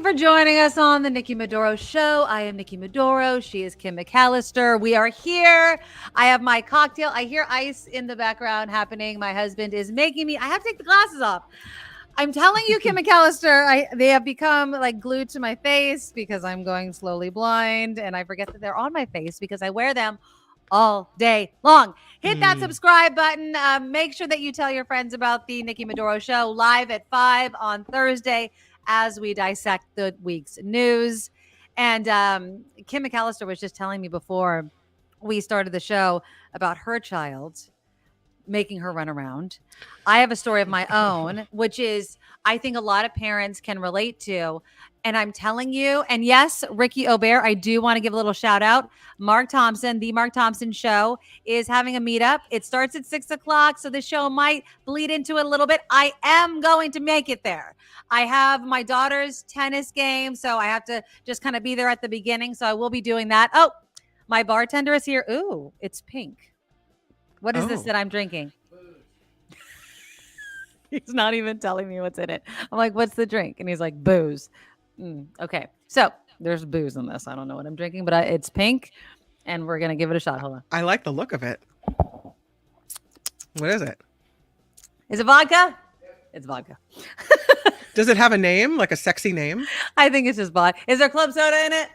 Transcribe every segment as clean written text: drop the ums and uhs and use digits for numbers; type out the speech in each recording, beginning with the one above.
for joining us on the Nikki Maduro Show. I am Nikki Maduro. She is Kim McAllister. We are here. I have my cocktail. I hear ice in the background happening. My husband is making me. I have to take the glasses off. I'm telling you, Kim McAllister, they have become like glued to my face because I'm going slowly blind, and I forget that they're on my face because I wear them all day long. Hit that subscribe button. Make sure that you tell your friends about the Nikki Maduro Show live at 5 on Thursday as we dissect the week's news. And Kim McAllister was just telling me before we started the show about her child making her run around. I have a story of my own, which is I think a lot of parents can relate to. And I'm telling you, and yes, Ricky Aubert, I do want to give a little shout out. Mark Thompson, the Mark Thompson Show, is having a meetup. It starts at 6 o'clock, so the show might bleed into it a little bit. I am going to make it there. I have my daughter's tennis game, so I have to just kind of be there at the beginning. So I will be doing that. Oh, my bartender is here. Ooh, it's pink. What is this that I'm drinking? He's not even telling me what's in it. I'm like, what's the drink? And he's like, booze. Okay. So there's booze in this. I don't know what I'm drinking, but it's pink and we're going to give it a shot. Hold on. I like the look of it. What is it? Is it vodka? It's vodka. Does it have a name, like a sexy name? I think it's just vodka. Is there club soda in it?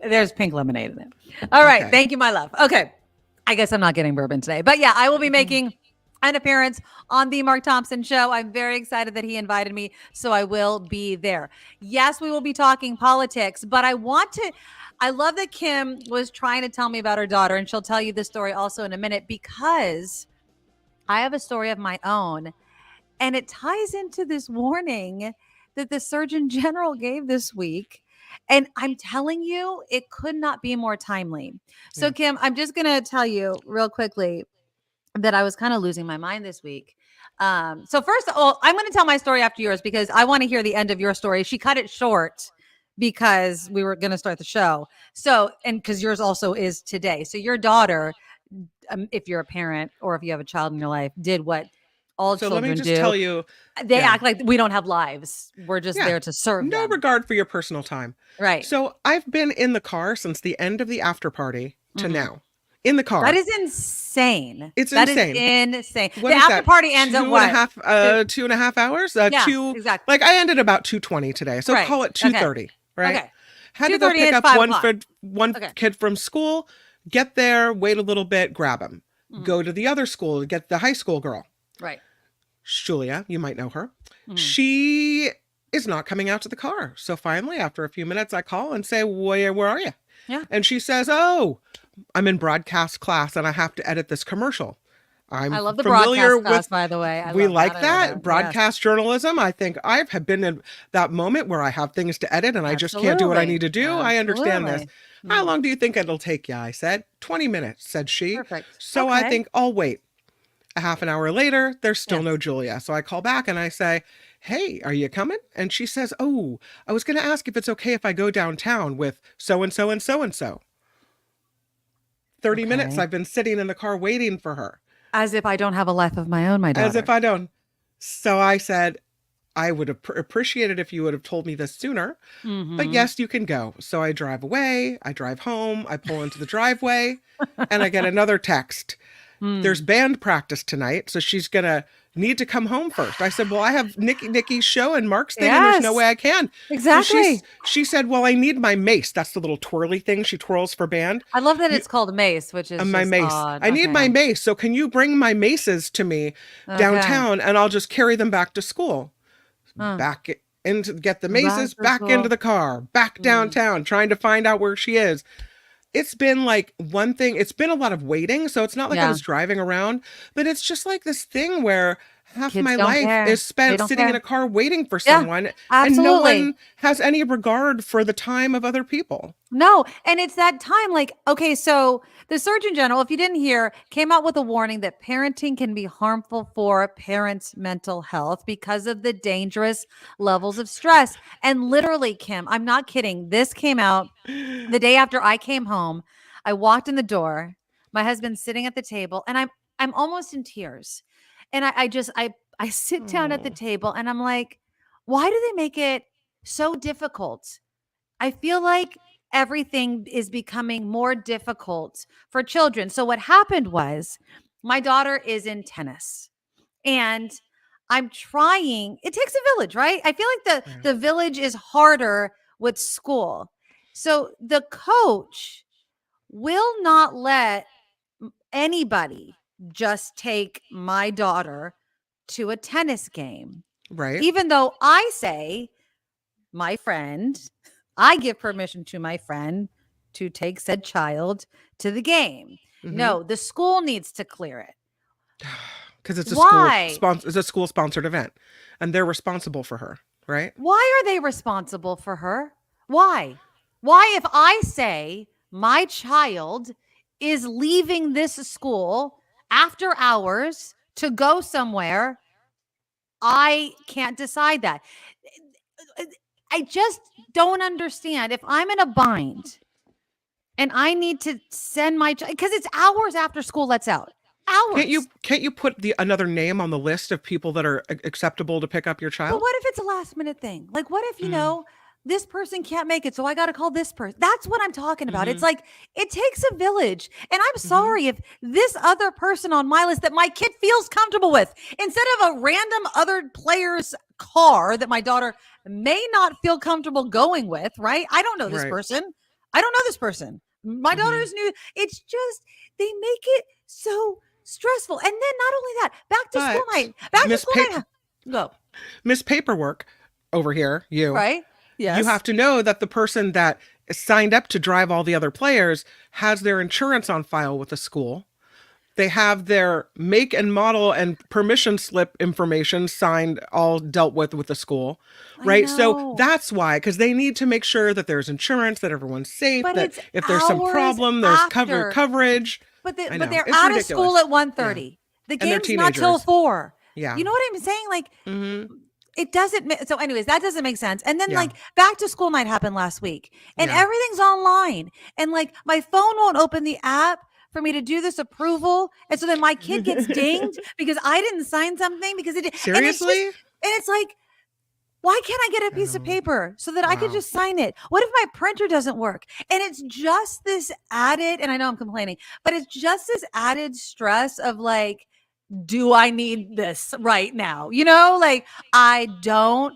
There's pink lemonade in it. All right. Okay. Thank you, my love. Okay. I guess I'm not getting bourbon today, but yeah, I will be making an appearance on the Mark Thompson Show. I'm very excited that he invited me, so I will be there. Yes, we will be talking politics, but I love that Kim was trying to tell me about her daughter, and she'll tell you the story also in a minute, because I have a story of my own, and it ties into this warning that the Surgeon General gave this week. And I'm telling you, it could not be more timely. So, Kim, I'm just going to tell you real quickly that I was kind of losing my mind this week. So first of all, I'm going to tell my story after yours because I want to hear the end of your story. She cut it short because we were going to start the show. So, and because yours also is today. So your daughter, if you're a parent or if you have a child in your life, did what all children do. So let me just tell you. They act like we don't have lives. We're just there to serve no them. regard for your personal time. Right. So I've been in the car since the end of the after party to now. In the car. That is insane. It's that insane. Is insane. What the is after that? party ends at what? 2.5 hours? Exactly. Like I ended about 2:20 today. So call it 2:30, right? Okay. Had to go pick up one kid from school, get there, wait a little bit, grab him. Go to the other school to get the high school girl. Right. Julia, you might know her. She is not coming out to the car. So finally, after a few minutes, I call and say, where are you? Yeah. And she says, oh, I'm in broadcast class and I have to edit this commercial. I love the familiar broadcast class, by the way. We like that. Broadcast journalism. I think I have been in that moment where I have things to edit and I just can't do what I need to do. I understand this. How long do you think it'll take you? I said, 20 minutes, said she. Perfect. So I think I'll wait. A half an hour later, there's still no Julia. So I call back and I say, hey, are you coming? And she says, oh, I was going to ask if it's okay if I go downtown with so-and-so and so-and-so. 30 minutes I've been sitting in the car waiting for her. As if I don't have a life of my own, my daughter. As if I don't. So I said, I would appreciate it if you would have told me this sooner. But yes, you can go. So I drive away. I drive home. I pull into the driveway and I get another text. There's band practice tonight. So she's going to need to come home first. I said, well, I have Nikki's show and Mark's thing and there's no way I can. Exactly. So she said, well, I need my mace. That's the little twirly thing she twirls for band. I love that it's callalled mace, which is my mace. Odd. I need my mace. So can you bring my maces to me downtown and I'll just carry them back to school. Back in to get the maces, back into the car, back downtown, trying to find out where she is. It's been like one thing. It's been a lot of waiting. So it's not like I was driving around, but it's just like this thing where half Kids my life is spent sitting in a car waiting for someone. And no one has any regard for the time of other people. No. And it's that time like, okay, so the Surgeon General, if you didn't hear, came out with a warning that parenting can be harmful for parents' mental health because of the dangerous levels of stress. And literally, Kim, I'm not kidding. This came out the day after I came home. I walked in the door, my husband's sitting at the table, and I'm almost in tears. And I sit down at the table and I'm like, why do they make it so difficult. I feel like everything is becoming more difficult for children. So what happened was my daughter is in tennis and I'm trying, it takes a village, right? I feel like Yeah. the village is harder with school. So the coach will not let anybody just take my daughter to a tennis game. Right. Even though I say, my friend, I give permission to my friend to take said child to the game. Mm-hmm. No, the school needs to clear it. Because it's a Why? school sponsored event, and they're responsible for her, right? Why are they responsible for her? Why? Why, if I say my child is leaving this school after hours to go somewhere, I can't decide that. I just don't understand. If I'm in a bind and I need to send my child, because it's hours after school lets out. Hours. Can't you put another name on the list of people that are acceptable to pick up your child? But what if it's a last minute thing? Like, what if, this person can't make it, so I got to call this person? That's what I'm talking about. It's like, it takes a village. And I'm sorry if this other person on my list that my kid feels comfortable with, instead of a random other player's car that my daughter may not feel comfortable going with, right? I don't know this person. I don't know this person. My daughter is new. It's just, they make it so stressful. And then not only that, back to school night. Back to school night. Go. Miss Paperwork over here, you. Right? Yes. You have to know that the person that signed up to drive all the other players has their insurance on file with the school. They have their make and model and permission slip information signed, all dealt with the school, right? So that's why, because they need to make sure that there's insurance, that everyone's safe, but that if there's some problem, there's coverage. But they're out ridiculous. Of school at 1:30. Yeah. The game's not till 4. Yeah. You know what I'm saying? Like, it doesn't. So anyways, that doesn't make sense. And then like back to school night happened last week and everything's online. And like my phone won't open the app for me to do this approval. And so then my kid gets dinged because I didn't sign something because it did. Seriously? And it's like, why can't I get a piece of paper so that I could just sign it? What if my printer doesn't work? And it's just this added, and I know I'm complaining, but it's just this added stress of like, do I need this right now? Like I don't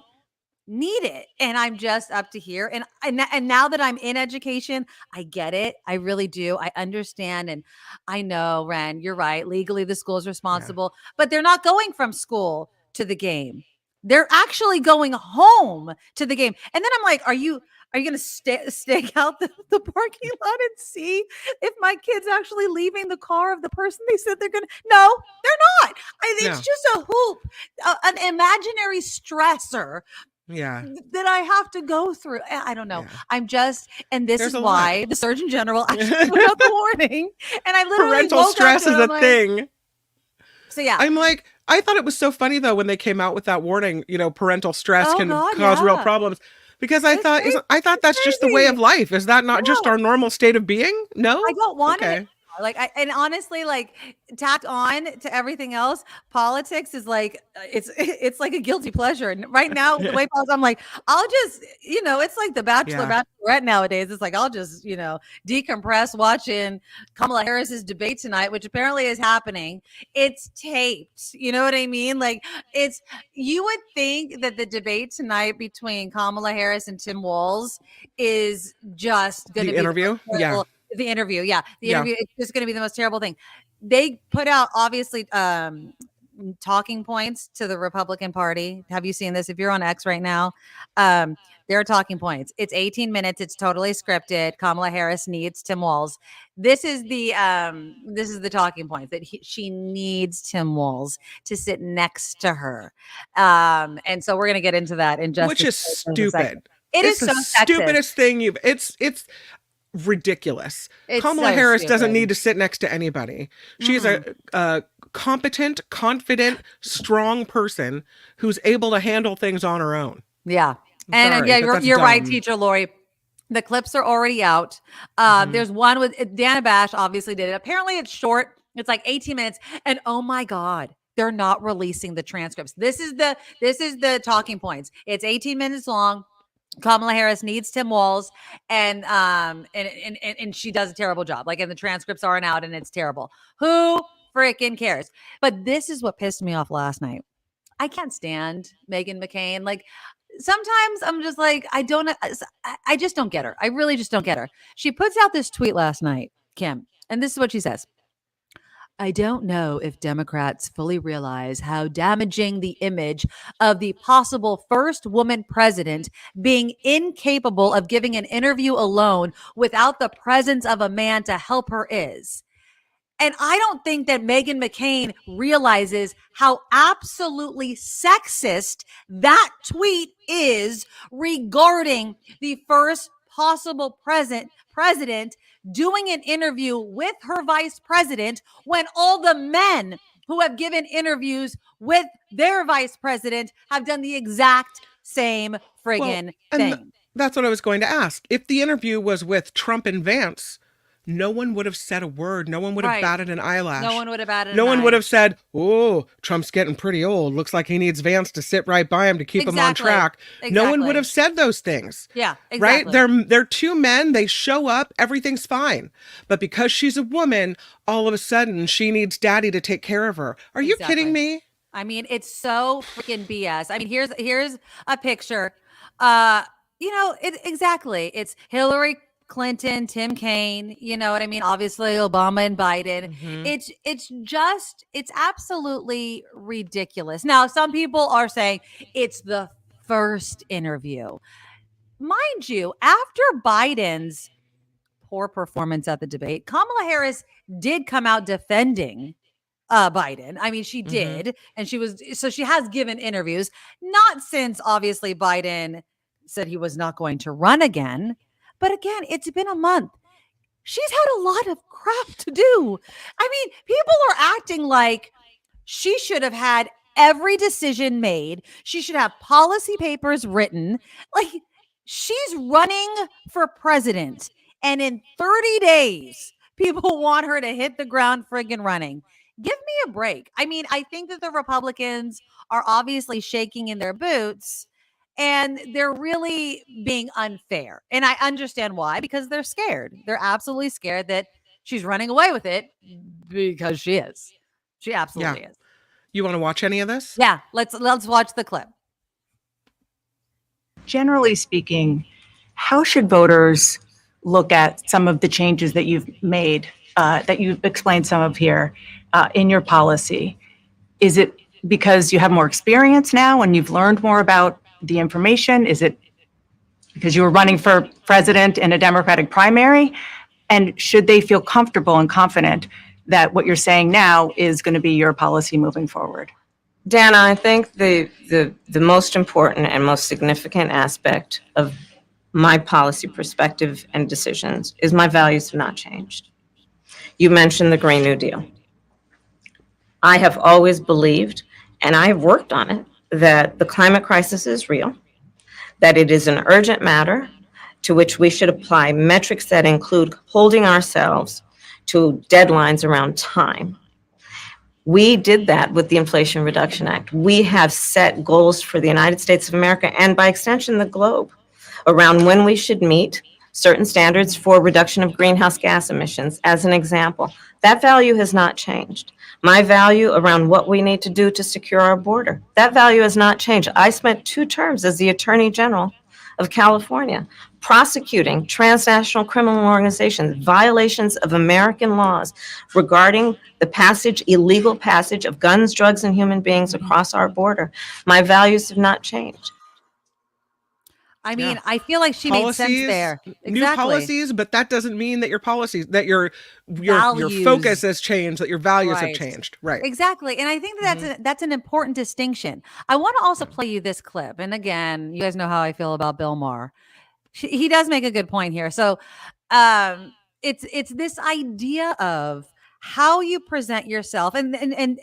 need it. And I'm just up to here. And now that I'm in education, I get it. I really do. I understand. And I know, Ren, you're right. Legally, the school is responsible, but they're not going from school to the game. They're actually going home to the game. And then I'm like, are you going to stake out the parking lot and see if my kid's actually leaving the car of the person they said they're going to? No, they're not. It's just a hoop, an imaginary stressor that I have to go through. I don't know. I'm just, and this is why the Surgeon General actually put out the warning. And I literally parental stress is a thing. So yeah. I'm like, I thought it was so funny though when they came out with that warning, parental stress can cause real problems. Because I thought that's just the way of life. Is that not just our normal state of being? No, I don't want it. Like, and honestly, like tacked on to everything else, politics is like, it's like a guilty pleasure. And right now, the way politics, I'm like, I'll just, it's like the Bachelor, Bachelorette nowadays. It's like, I'll just, decompress watching Kamala Harris's debate tonight, which apparently is happening. It's taped. You know what I mean? Like you would think that the debate tonight between Kamala Harris and Tim Walz is just going to be the interview. The interview. It's just going to be the most terrible thing. They put out obviously talking points to the Republican Party. Have you seen this? If you're on X right now, there are talking points. It's 18 minutes. It's totally scripted. Kamala Harris needs Tim Walz. This is the talking point that she needs Tim Walz to sit next to her. And so we're going to get into that in just which is stupid. It's the so stupidest thing it's ridiculous. Kamala Harris doesn't need to sit next to anybody. She's a competent, confident, strong person who's able to handle things on her own. Yeah. And you're right, Teacher Lori. The clips are already out. There's one with Dana Bash obviously did it. Apparently it's short. It's like 18 minutes. And oh my God, they're not releasing the transcripts. This is the talking points. It's 18 minutes long. Kamala Harris needs Tim Walz, and she does a terrible job. Like, and the transcripts aren't out, and it's terrible. Who freaking cares? But this is what pissed me off last night. I can't stand Meghan McCain. Like, sometimes I'm just like, I just don't get her. I really just don't get her. She puts out this tweet last night, Kim, and this is what she says. I don't know if Democrats fully realize how damaging the image of the possible first woman president being incapable of giving an interview alone without the presence of a man to help her is. And I don't think that Meghan McCain realizes how absolutely sexist that tweet is regarding the first possible president doing an interview with her vice president when all the men who have given interviews with their vice president have done the exact same friggin' thing. That's what I was going to ask. If the interview was with Trump and Vance, no one would have said a word. No one would have batted an eyelash. No one would have batted No one would have said, oh, Trump's getting pretty old. Looks like he needs Vance to sit right by him to keep him on track. No one would have said those things. Yeah, exactly. Right? They're two men. They show up. Everything's fine. But because she's a woman, all of a sudden she needs daddy to take care of her. Are you kidding me? I mean, it's so freaking BS. I mean, here's a picture. Exactly. It's Hillary Clinton, Tim Kaine, you know what I mean? Obviously, Obama and Biden. Mm-hmm. It's absolutely ridiculous. Now, some people are saying it's the first interview. Mind you, after Biden's poor performance at the debate, Kamala Harris did come out defending Biden. I mean, she did. And she has given interviews, not since obviously Biden said he was not going to run again. But again, it's been a month. She's had a lot of crap to do. I mean, people are acting like she should have had every decision made. She should have policy papers written. Like, she's running for president. And in 30 days, people want her to hit the ground friggin' running. Give me a break. I mean, I think that the Republicans are obviously shaking in their boots. And they're really being unfair. And I understand why, because they're scared. They're absolutely scared that she's running away with it because she is. She absolutely is. You want to watch any of this? Yeah, let's watch the clip. Generally speaking, how should voters look at some of the changes that you've made, that you've explained some of here in your policy? Is it because you have more experience now and you've learned more about the information? Is it because you were running for president in a Democratic primary? And should they feel comfortable and confident that what you're saying now is going to be your policy moving forward? Dana, I think the most important and most significant aspect of my policy perspective and decisions is my values have not changed. You mentioned the Green New Deal. I have always believed, and I have worked on it, that the climate crisis is real, that it is an urgent matter to which we should apply metrics that include holding ourselves to deadlines around time. We did that with the Inflation Reduction Act. We have set goals for the United States of America and by extension the globe around when we should meet certain standards for reduction of greenhouse gas emissions, as an example. That value has not changed. My value around what we need to do to secure our border, that value has not changed. I spent 2 terms as the Attorney General of California prosecuting transnational criminal organizations, violations of American laws regarding the illegal passage of guns, drugs, and human beings across our border. My values have not changed. I mean, I feel like she made sense there. Exactly. New policies, but that doesn't mean that your policies, that your focus has changed, that your values have changed. Right. Exactly. And I think that's an important distinction. I want to also play you this clip. And again, you guys know how I feel about Bill Maher. He does make a good point here. So it's this idea of how you present yourself. And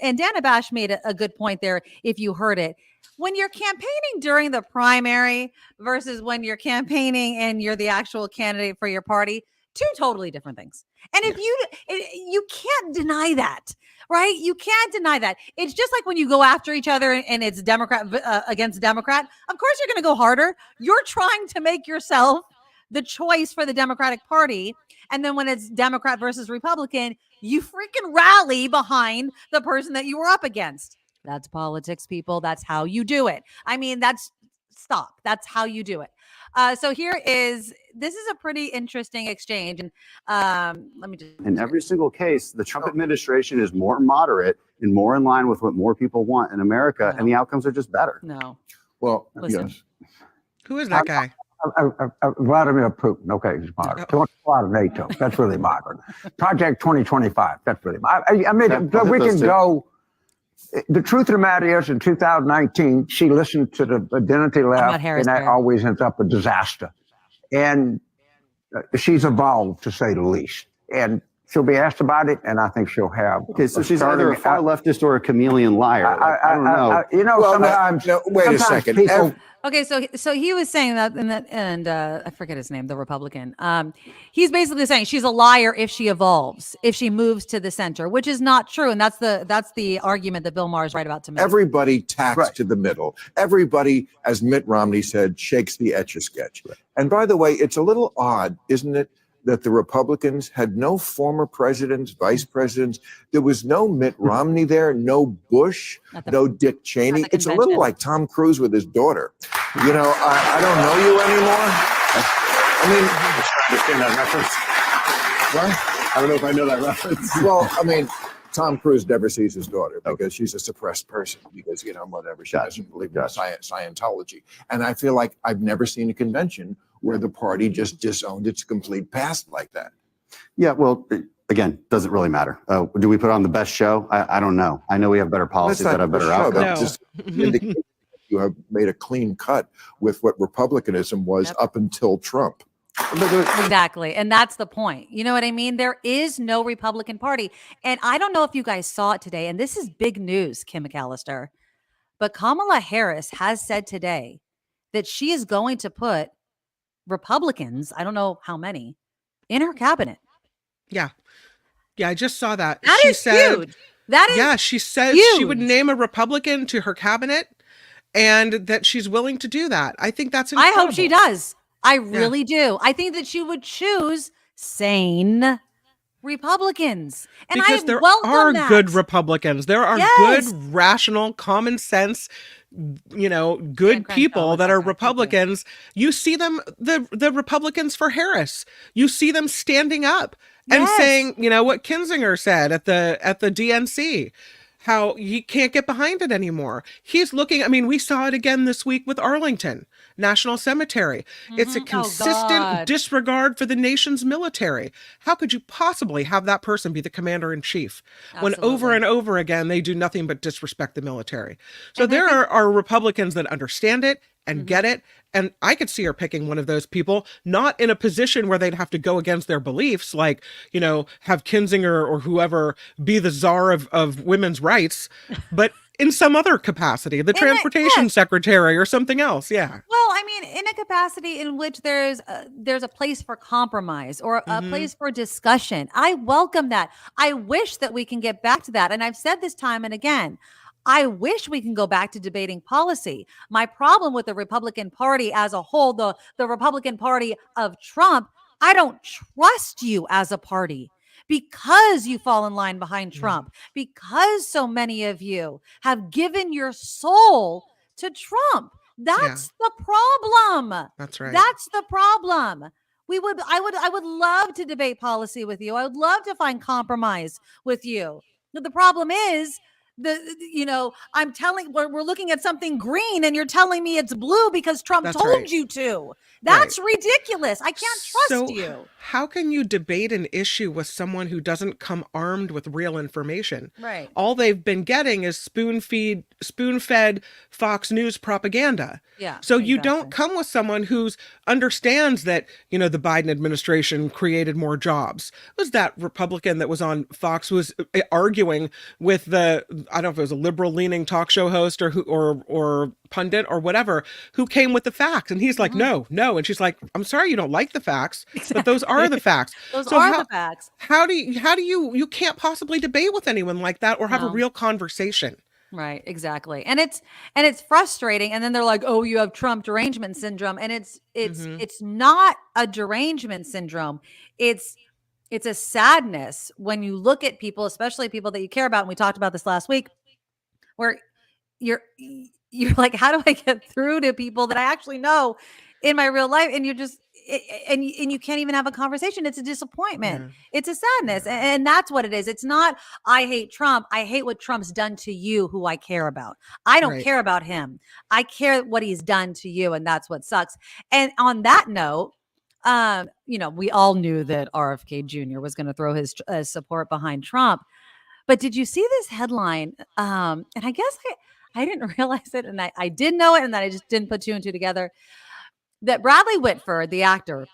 Dana Bash made a good point there if you heard it. When you're campaigning during the primary versus when you're campaigning and you're the actual candidate for your party, Two totally different things. And if you can't deny that, right? You can't deny that. It's just like when you go after each other and it's Democrat against Democrat. Of course, you're going to go harder. You're trying to make yourself the choice for the Democratic Party. And then when it's Democrat versus Republican, you freaking rally behind the person that you were up against. That's politics, people. That's how you do it. I mean, that's how you do it. So this is a pretty interesting exchange. And let me just. In every single case, the Trump administration is more moderate and more in line with what more people want in America, and the outcomes are just better. No. Well, Listen. yes. Who is that guy? Vladimir Putin. Okay, he's moderate. Don't go out of NATO. That's really moderate. Project 2025. That's really moderate. I mean, we can go. The truth of the matter is, in 2019, she listened to the identity left, and that always ends up a disaster. And she's evolved, to say the least. And she'll be asked about it, and I think she'll have. Okay, so she's either a far leftist or a chameleon liar. I don't know. You know, well, sometimes. No, wait a second. People, Okay, so he was saying that, and I forget his name, the Republican. He's basically saying she's a liar if she evolves, if she moves to the center, which is not true, and that's the argument that Bill Maher is right about to make. Everybody tacks to the middle. Everybody, as Mitt Romney said, shakes the Etch-a-Sketch. Right. And by the way, it's a little odd, isn't it, that the Republicans had no former presidents, vice presidents. There was no Mitt Romney there, no Bush, no Dick Cheney. It's a little like Tom Cruise with his daughter. You know, I don't know you anymore. I mean, understand that reference? What? I don't know if I know that reference. Well, I mean, Tom Cruise never sees his daughter because she's a suppressed person because, you know, whatever, she doesn't believe in Scientology. And I feel like I've never seen a convention where the party just disowned its complete past like that. Yeah, well, again, doesn't really matter. Do we put on the best show? I don't know. I know we have better policies that have better outcomes. That just indicates you have made a clean cut with what republicanism was up until Trump. Exactly. And that's the point. You know what I mean? There is no Republican Party. And I don't know if you guys saw it today, and this is big news, Kim McAllister, but Kamala Harris has said today that she is going to put Republicans, I don't know how many, in her cabinet. Yeah. Yeah, I just saw that. That is huge. That is she said huge. She would name a Republican to her cabinet and that she's willing to do that. I think that's incredible. I hope she does. I really do. I think that she would choose sane Republicans. And because there are good Republicans. There are good, rational, common sense, you know, good people that are Republicans. You see them, the Republicans for Harris. You see them standing up and saying, you know, what Kinzinger said at the DNC. How you can't get behind it anymore. He's looking, I mean, we saw it again this week with Arlington National Cemetery. It's a consistent disregard for the nation's military. How could you possibly have that person be the commander in chief when over and over again they do nothing but disrespect the military? So there are Republicans that understand it and get it. And I could see her picking one of those people, not in a position where they'd have to go against their beliefs, like, you know, have Kinzinger or whoever be the czar of women's rights, but in some other capacity, the transportation secretary or something else. Yeah. Well, I mean, in a capacity in which there's a place for compromise or a place for discussion. I welcome that. I wish that we can get back to that. And I've said this time and again, I wish we can go back to debating policy. My problem with the Republican Party as a whole, the Republican Party of Trump, I don't trust you as a party because you fall in line behind Trump, because so many of you have given your soul to Trump. That's the problem. That's right. That's the problem. I would love to debate policy with you. I would love to find compromise with you. But the problem is, we're looking at something green and you're telling me it's blue because Trump told you to. That's ridiculous. I can't trust you. How can you debate an issue with someone who doesn't come armed with real information? Right. All they've been getting is spoon-fed Fox News propaganda. Yeah. So you don't come with someone who understands that, you know, the Biden administration created more jobs. It was that Republican that was on Fox was arguing with the I don't know if it was a liberal leaning talk show host or pundit or whatever, who came with the facts. And he's like, no. And she's like, I'm sorry, you don't like the facts, but those are the facts. Those So are the facts. How do you can't possibly debate with anyone like that or have a real conversation. Right, exactly. And it's frustrating. And then they're like, oh, you have Trump derangement syndrome. And it's not a derangement syndrome. It's a sadness when you look at people, especially people that you care about. And we talked about this last week, where you're like, how do I get through to people that I actually know in my real life? And you're just, and you can't even have a conversation. It's a disappointment. Yeah. It's a sadness. Yeah. And that's what it is. It's not, I hate Trump. I hate what Trump's done to you, who I care about. I don't care about him. I care what he's done to you. And that's what sucks. And on that note, we all knew that RFK Jr. was going to throw his support behind Trump. But did you see this headline? And I guess I didn't realize it, and I did know it, and then I just didn't put two and two together. That Bradley Whitford, the actor,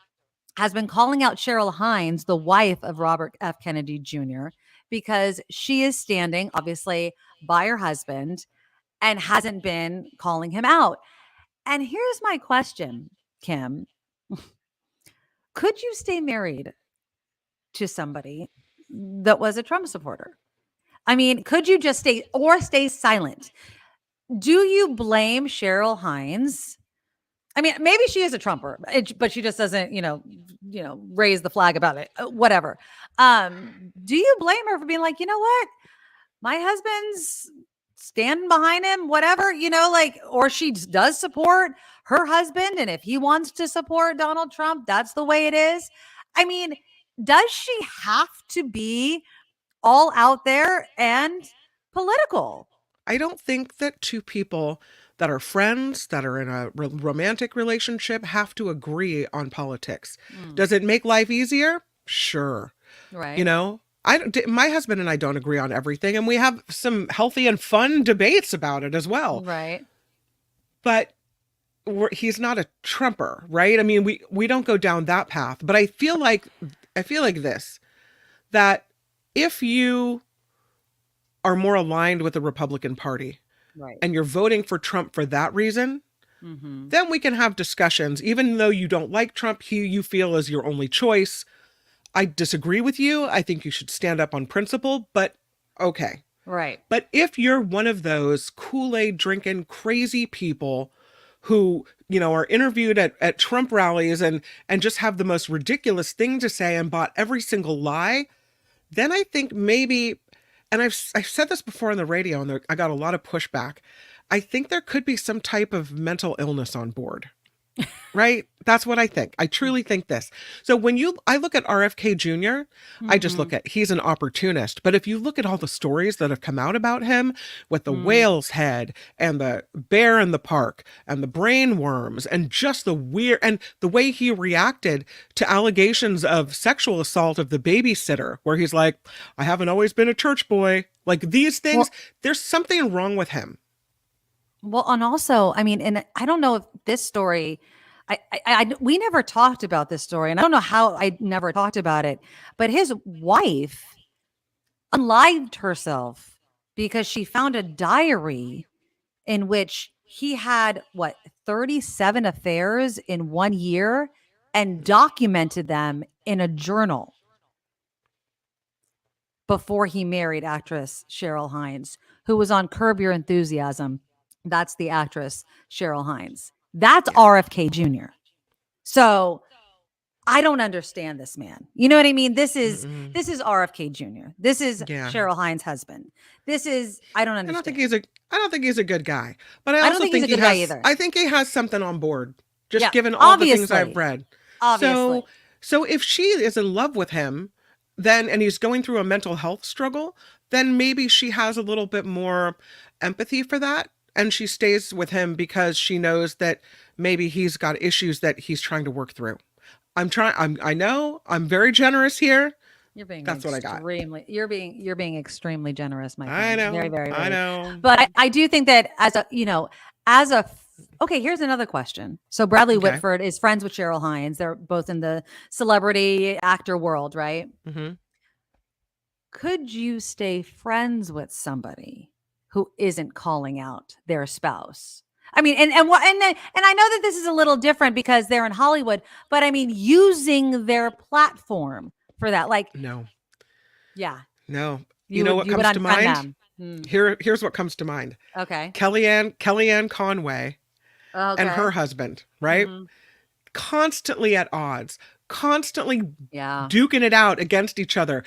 has been calling out Cheryl Hines, the wife of Robert F. Kennedy Jr., because she is standing, obviously, by her husband and hasn't been calling him out. And here's my question, Kim. Could you stay married to somebody that was a Trump supporter? I mean, could you just stay silent? Do you blame Cheryl Hines? I mean, maybe she is a Trumper, but she just doesn't, raise the flag about it, whatever. Do you blame her for being like, you know what? My husband's standing behind him, whatever, or she does support her husband. And if he wants to support Donald Trump, that's the way it is. I mean, does she have to be all out there and political? I don't think that two people that are friends, that are in a romantic relationship, have to agree on politics. Does it make life easier? Sure. Right. My husband and I don't agree on everything, and we have some healthy and fun debates about it as well. Right. But he's not a Trumper, right? I mean, we don't go down that path. But I feel like this, that if you are more aligned with the Republican Party, right, and you're voting for Trump for that reason, then we can have discussions. Even though you don't like Trump, you feel is your only choice. I disagree with you. I think you should stand up on principle, but okay. Right. But if you're one of those Kool-Aid drinking crazy people who, are interviewed at Trump rallies and just have the most ridiculous thing to say and bought every single lie, then I think maybe, and I've said this before on the radio, and I got a lot of pushback, I think there could be some type of mental illness on board. Right? That's what I think. I truly think this. So I look at RFK Jr., I just look at, he's an opportunist. But if you look at all the stories that have come out about him with the whale's head and the bear in the park and the brain worms and just the weird, and the way he reacted to allegations of sexual assault of the babysitter, where he's like, I haven't always been a church boy. Like these things, there's something wrong with him. Well, and also, I mean, and I don't know if this story, we never talked about this story, and I don't know how I never talked about it, but his wife unlived herself because she found a diary in which he had 37 affairs in 1 year and documented them in a journal before he married actress Cheryl Hines, who was on Curb Your Enthusiasm. That's the actress, Cheryl Hines. That's RFK Jr. So I don't understand this man. You know what I mean? This is RFK Jr. This is Cheryl Hines' husband. I don't understand. I don't think he's a good guy. But I also think he's a good guy either. I think he has something on board, just given all the things I've read. Obviously. So if she is in love with him, and he's going through a mental health struggle, then maybe she has a little bit more empathy for that. And she stays with him because she knows that maybe he's got issues that he's trying to work through. I know I'm very generous here. That's what I got. You're being extremely generous, my friend. I know. Very, very, very. I know. But I do think that okay, here's another question. So Bradley Whitford is friends with Cheryl Hines. They're both in the celebrity actor world, right? Mm-hmm. Could you stay friends with somebody who isn't calling out their spouse. I mean, and I know that this is a little different because they're in Hollywood, but I mean, using their platform for that, like, No, yeah, no. You know what you would comes to unfriend mind? them. Here's what comes to mind. Okay. Kellyanne Conway and her husband, right? Mhm. Constantly at odds, constantly Yeah. duking it out against each other,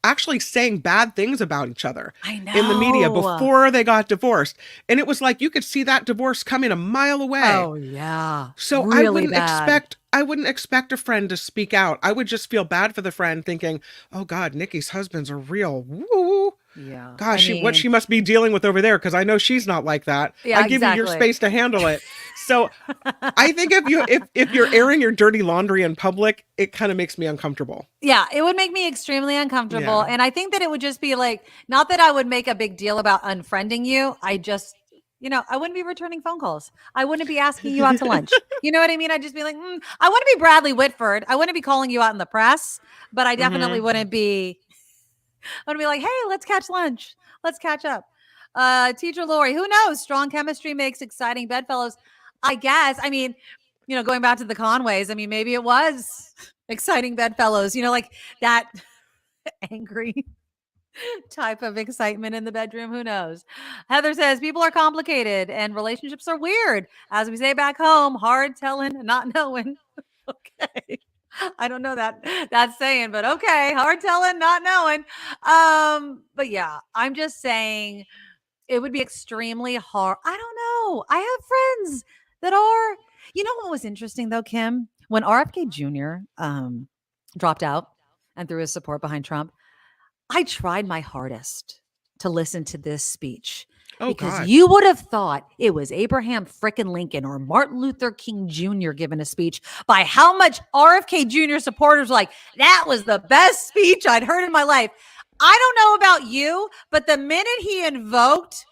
actually saying bad things about each other I know. in the media before they got divorced. And it was like you could see that divorce coming a mile away. Oh yeah. So Really bad. I wouldn't expect a friend to speak out. I would just feel bad for the friend thinking, oh God, Nikki's husband's a real woo. Yeah. Gosh, what she must be dealing with over there, because I know she's not like that. Yeah, I give you your space to handle it. So I think if you're airing your dirty laundry in public, it kind of makes me uncomfortable. Yeah, it would make me extremely uncomfortable. Yeah. And I think that it would just be like, not that I would make a big deal about unfriending you. I just, I wouldn't be returning phone calls. I wouldn't be asking you out to lunch. You know what I mean? I'd just be like, I wouldn't be Bradley Whitford. I wouldn't be calling you out in the press, but I definitely wouldn't be, I would be like, hey, let's catch lunch. Let's catch up. Teacher Lori, who knows? Strong chemistry makes exciting bedfellows. I guess. I mean, going back to the Conways, I mean, maybe it was exciting bedfellows, like that angry type of excitement in the bedroom. Who knows? Heather says people are complicated and relationships are weird. As we say back home, hard telling, not knowing. Okay. I don't know that's saying, but okay. Hard telling, not knowing. But yeah, I'm just saying it would be extremely hard. I don't know. I have friends that are, what was interesting though, Kim, when RFK Jr. Dropped out and threw his support behind Trump, I tried my hardest to listen to this speech. Oh, because God. you would have thought it was Abraham frickin' Lincoln or Martin Luther King Jr. giving a speech by how much RFK Jr. supporters were like, that was the best speech I'd heard in my life. I don't know about you, but the minute he invoked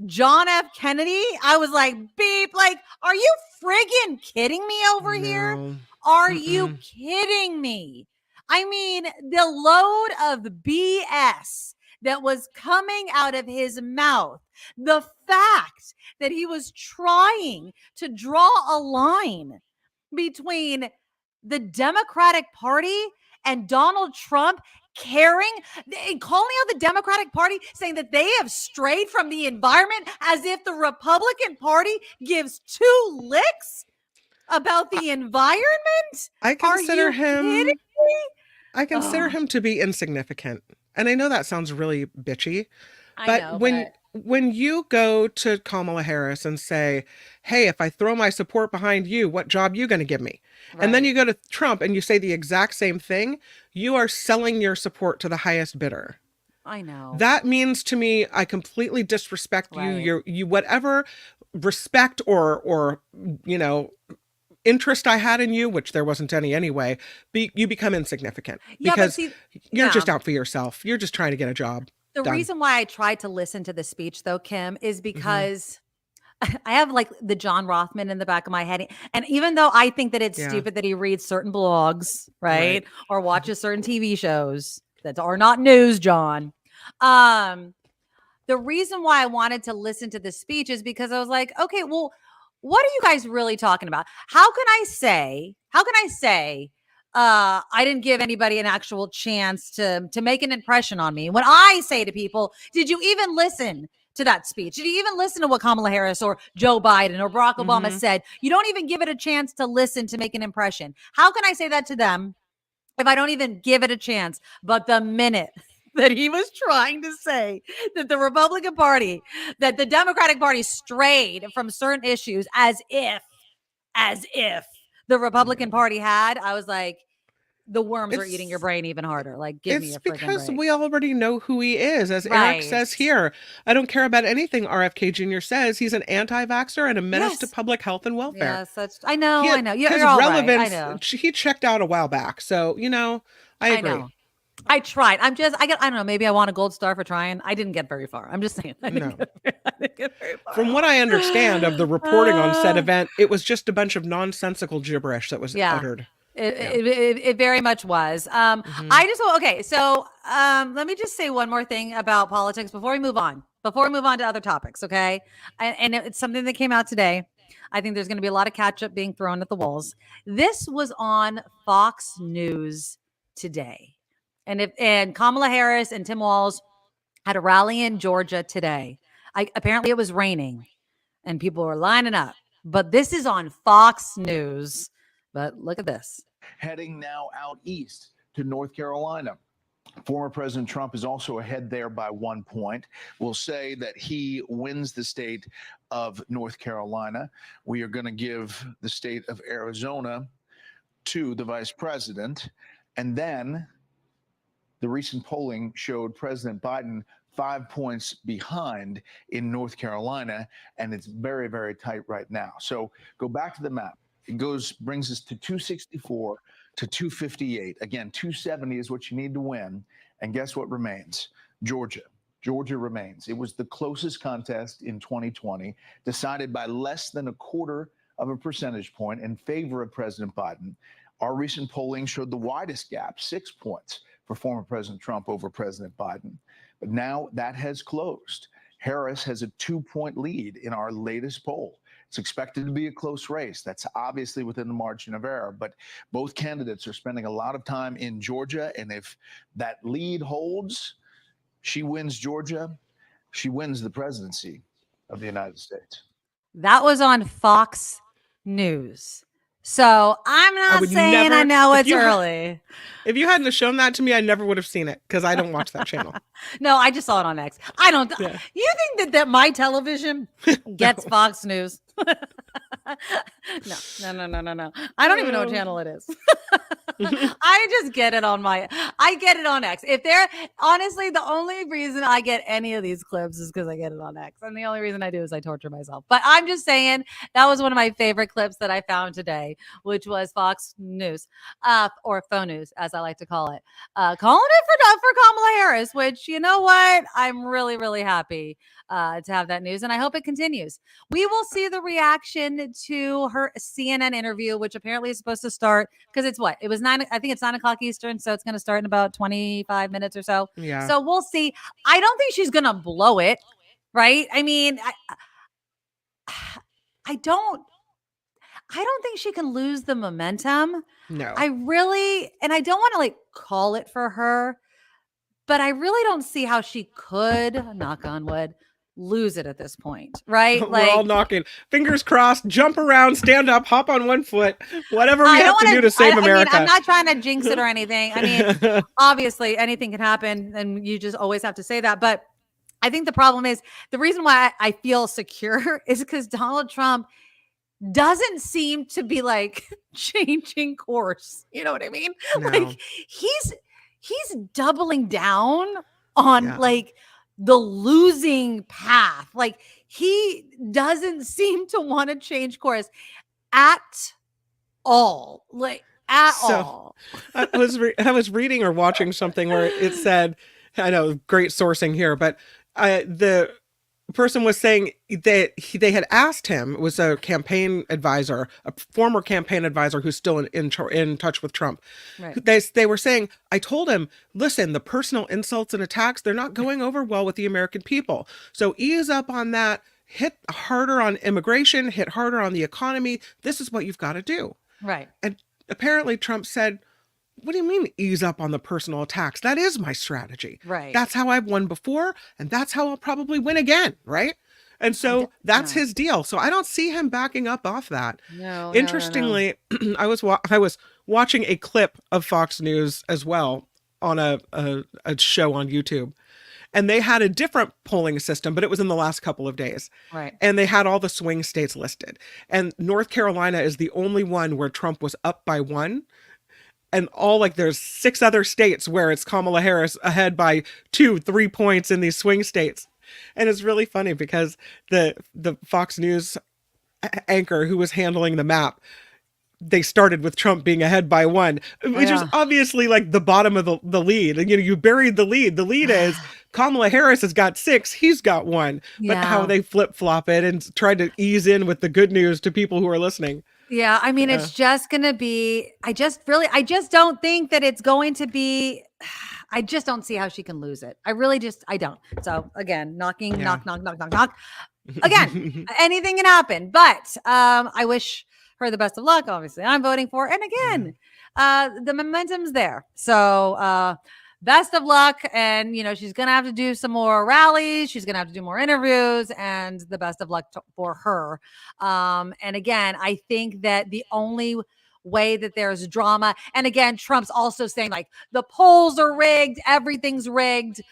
John F. Kennedy, I was like, beep, like, are you friggin' kidding me over here? Are you kidding me? I mean, the load of BS that was coming out of his mouth, the fact that he was trying to draw a line between the Democratic Party and Donald Trump, calling out the Democratic Party, saying that they have strayed from the environment, as if the Republican Party gives two licks about the environment. I consider him Ugh. him to be insignificant. And I know that sounds really bitchy, but when you go to Kamala Harris and say, hey, if I throw my support behind you, what job you going to give me? Right. And then you go to Trump and you say the exact same thing, you are selling your support to the highest bidder. I know. That means to me, I completely disrespect you. You whatever respect or interest I had in you, which there wasn't any anyway, you become insignificant because you're just out for yourself. You're just trying to get a job. The reason why I tried to listen to the speech though, Kim, is because I have like the John Rothman in the back of my head. And even though I think that it's stupid that he reads certain blogs, right? Or watches certain TV shows that are not news, John. The reason why I wanted to listen to the speech is because I was like, okay, well, what are you guys really talking about? How can I say I didn't give anybody an actual chance to make an impression on me when I say to people, did you even listen to that speech? Did you even listen to what Kamala Harris or Joe Biden or Barack Obama said? You don't even give it a chance to listen to make an impression. How can I say that to them if I don't even give it a chance? But the minute that he was trying to say that the Republican Party, that the Democratic Party strayed from certain issues as if the Republican Party had, I was like, the worms are eating your brain even harder. Like, give me a freaking break. It's because we already know who he is. As Eric says here, I don't care about anything RFK Jr. says. He's an anti-vaxxer and a menace to public health and welfare. Yes, I know. You're his all relevance, right. I know. He checked out a while back. So, I agree. I know. I tried. I don't know. Maybe I want a gold star for trying. I didn't get very far. I'm just saying. I didn't get very far. From what I understand of the reporting on said event, it was just a bunch of nonsensical gibberish that was uttered. It very much was. I just, okay. So let me just say one more thing about politics before we move on. before we move on to other topics, okay? And it's something that came out today. I think there's going to be a lot of catch up being thrown at the walls. This was on Fox News today. And Kamala Harris and Tim Walz had a rally in Georgia today. Apparently it was raining and people were lining up. But this is on Fox News. But look at this. Heading now out east to North Carolina. Former President Trump is also ahead there by 1 point. We'll say that he wins the state of North Carolina. We are going to give the state of Arizona to the vice president. And then the recent polling showed President Biden 5 points behind in North Carolina, and it's very, very tight right now. So go back to the map. It brings us to 264 to 258. Again, 270 is what you need to win. And guess what remains? Georgia. Georgia remains. It was the closest contest in 2020, decided by less than 0.25 percentage point in favor of President Biden. Our recent polling showed the widest gap, 6 points for former President Trump over President Biden. But now that has closed. Harris has a 2-point lead in our latest poll. It's expected to be a close race. That's obviously within the margin of error, but both candidates are spending a lot of time in Georgia. And if that lead holds, she wins Georgia, she wins the presidency of the United States. That was on Fox News. So I'm not saying I know it's early. If you hadn't have shown that to me, I never would have seen it because I don't watch that channel. No, I just saw it on X. I don't. Yeah. You think that my television gets Fox News? No. I don't even know what channel it is. I just get it on I get it on X. Honestly, the only reason I get any of these clips is because I get it on X. And the only reason I do is I torture myself. But I'm just saying that was one of my favorite clips that I found today, which was Fox News, or Faux News, as I like to call it, calling it for Kamala Harris, which, you know what? I'm really, really happy to have that news. And I hope it continues. We will see the reaction to her CNN interview, which apparently is supposed to start because it was 9. I think it's 9 o'clock Eastern. So it's going to start in about 25 minutes or so. Yeah. So we'll see. I don't think she's going to blow it. Right. I mean, I don't think she can lose the momentum. No. And I don't want to call it for her, but I really don't see how she could, knock on wood, lose it at this point, right? We're all knocking. Fingers crossed, jump around, stand up, hop on one foot, whatever we have to do to save America. I mean, I'm not trying to jinx it or anything. I mean, obviously anything can happen and you just always have to say that. But I think the problem is the reason why I feel secure is because Donald Trump doesn't seem to be changing course. You know what I mean? No. He's doubling down on the losing path. He doesn't seem to want to change course at all. All. I was reading or watching something where it said, I know, great sourcing here, but the person was saying that they had asked him, it was a campaign advisor, a former campaign advisor who's still in touch with Trump. Right. They were saying, I told him, listen, the personal insults and attacks, they're not going over well with the American people. So ease up on that, hit harder on immigration, hit harder on the economy. This is what you've got to do. Right. And apparently Trump said, what do you mean ease up on the personal attacks? That is my strategy. Right. That's how I've won before, and that's how I'll probably win again, right? And so that's his deal. So I don't see him backing up off that. No. Interestingly, no. I was watching a clip of Fox News as well on a show on YouTube. And they had a different polling system, but it was in the last couple of days. Right. And they had all the swing states listed. And North Carolina is the only one where Trump was up by 1. And there's 6 other states where it's Kamala Harris ahead by 2-3 points in these swing states. And it's really funny because the Fox News anchor who was handling the map, they started with Trump being ahead by 1, which is obviously the bottom of the lead. And, you buried the lead. The lead is Kamala Harris has got 6. He's got 1. Yeah. But how they flip-flop it and try to ease in with the good news to people who are listening. Yeah, I mean, it's just going to be, I just don't think that it's going to be, I just don't see how she can lose it. I don't. So again, knock. Again, anything can happen, but I wish her the best of luck. Obviously, I'm voting for, and again, the momentum's there. So best of luck. And, she's going to have to do some more rallies. She's going to have to do more interviews, and the best of luck for her. And again, I think that the only way that there's drama, and again, Trump's also saying like the polls are rigged, everything's rigged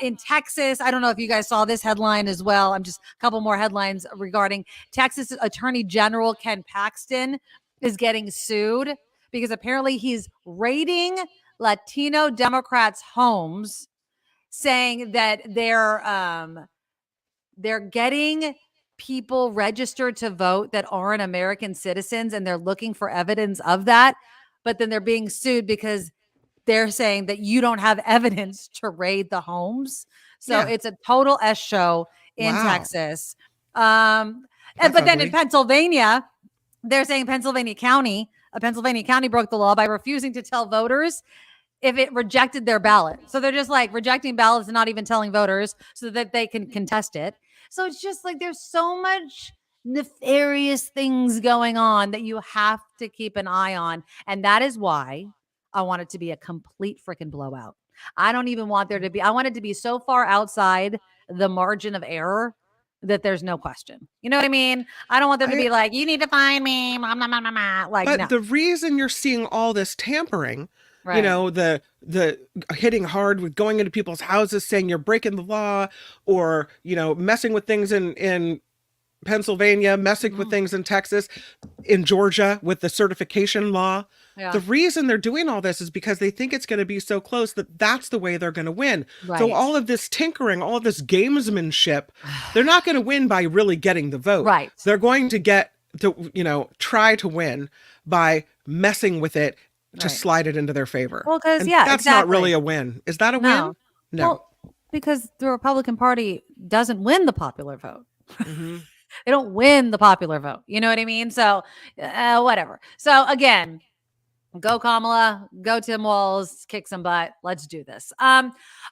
in Texas. I don't know if you guys saw this headline as well. I'm just a couple more headlines regarding Texas Attorney General Ken Paxton is getting sued because apparently he's raiding Latino Democrats' homes, saying that they're getting people registered to vote that aren't American citizens, and they're looking for evidence of that. But then they're being sued because they're saying that you don't have evidence to raid the homes. So it's a total S show in Texas. But then in Pennsylvania, they're saying Pennsylvania County broke the law by refusing to tell voters if it rejected their ballot. So they're just like rejecting ballots and not even telling voters so that they can contest it. So it's just like there's so much nefarious things going on that you have to keep an eye on. And that is why I want it to be a complete freaking blowout. I don't even want there to be, I want it to be so far outside the margin of error that there's no question. You know what I mean? I don't want them to be like, you need to find me. Like, the reason you're seeing all this tampering, right, the hitting hard with going into people's houses, saying you're breaking the law, or, messing with things in Pennsylvania, messing with things in Texas, in Georgia with the certification law. Yeah. The reason they're doing all this is because they think it's going to be so close that that's the way they're going to win. Right. So all of this tinkering, all of this gamesmanship, they're not going to win by really getting the vote. Right. They're going to get to, try to win by messing with it to slide it into their favor. Well, because that's not really a win. Is that a win? No. Well, because the Republican Party doesn't win the popular vote. Mm-hmm. They don't win the popular vote. You know what I mean? So whatever. So again, go Kamala, go Tim Walz, kick some butt. Let's do this. All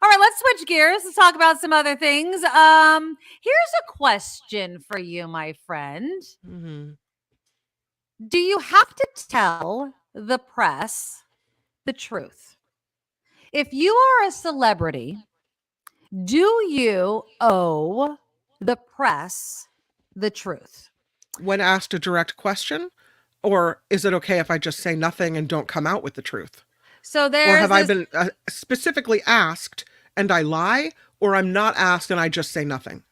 right, let's switch gears. Let's talk about some other things. Here's a question for you, my friend. Mm-hmm. Do you have to tell the press the truth? If you are a celebrity, do you owe the press the truth? When asked a direct question, or is it okay if I just say nothing and don't come out with the truth? So or have I been specifically asked and I lie, or I'm not asked and I just say nothing?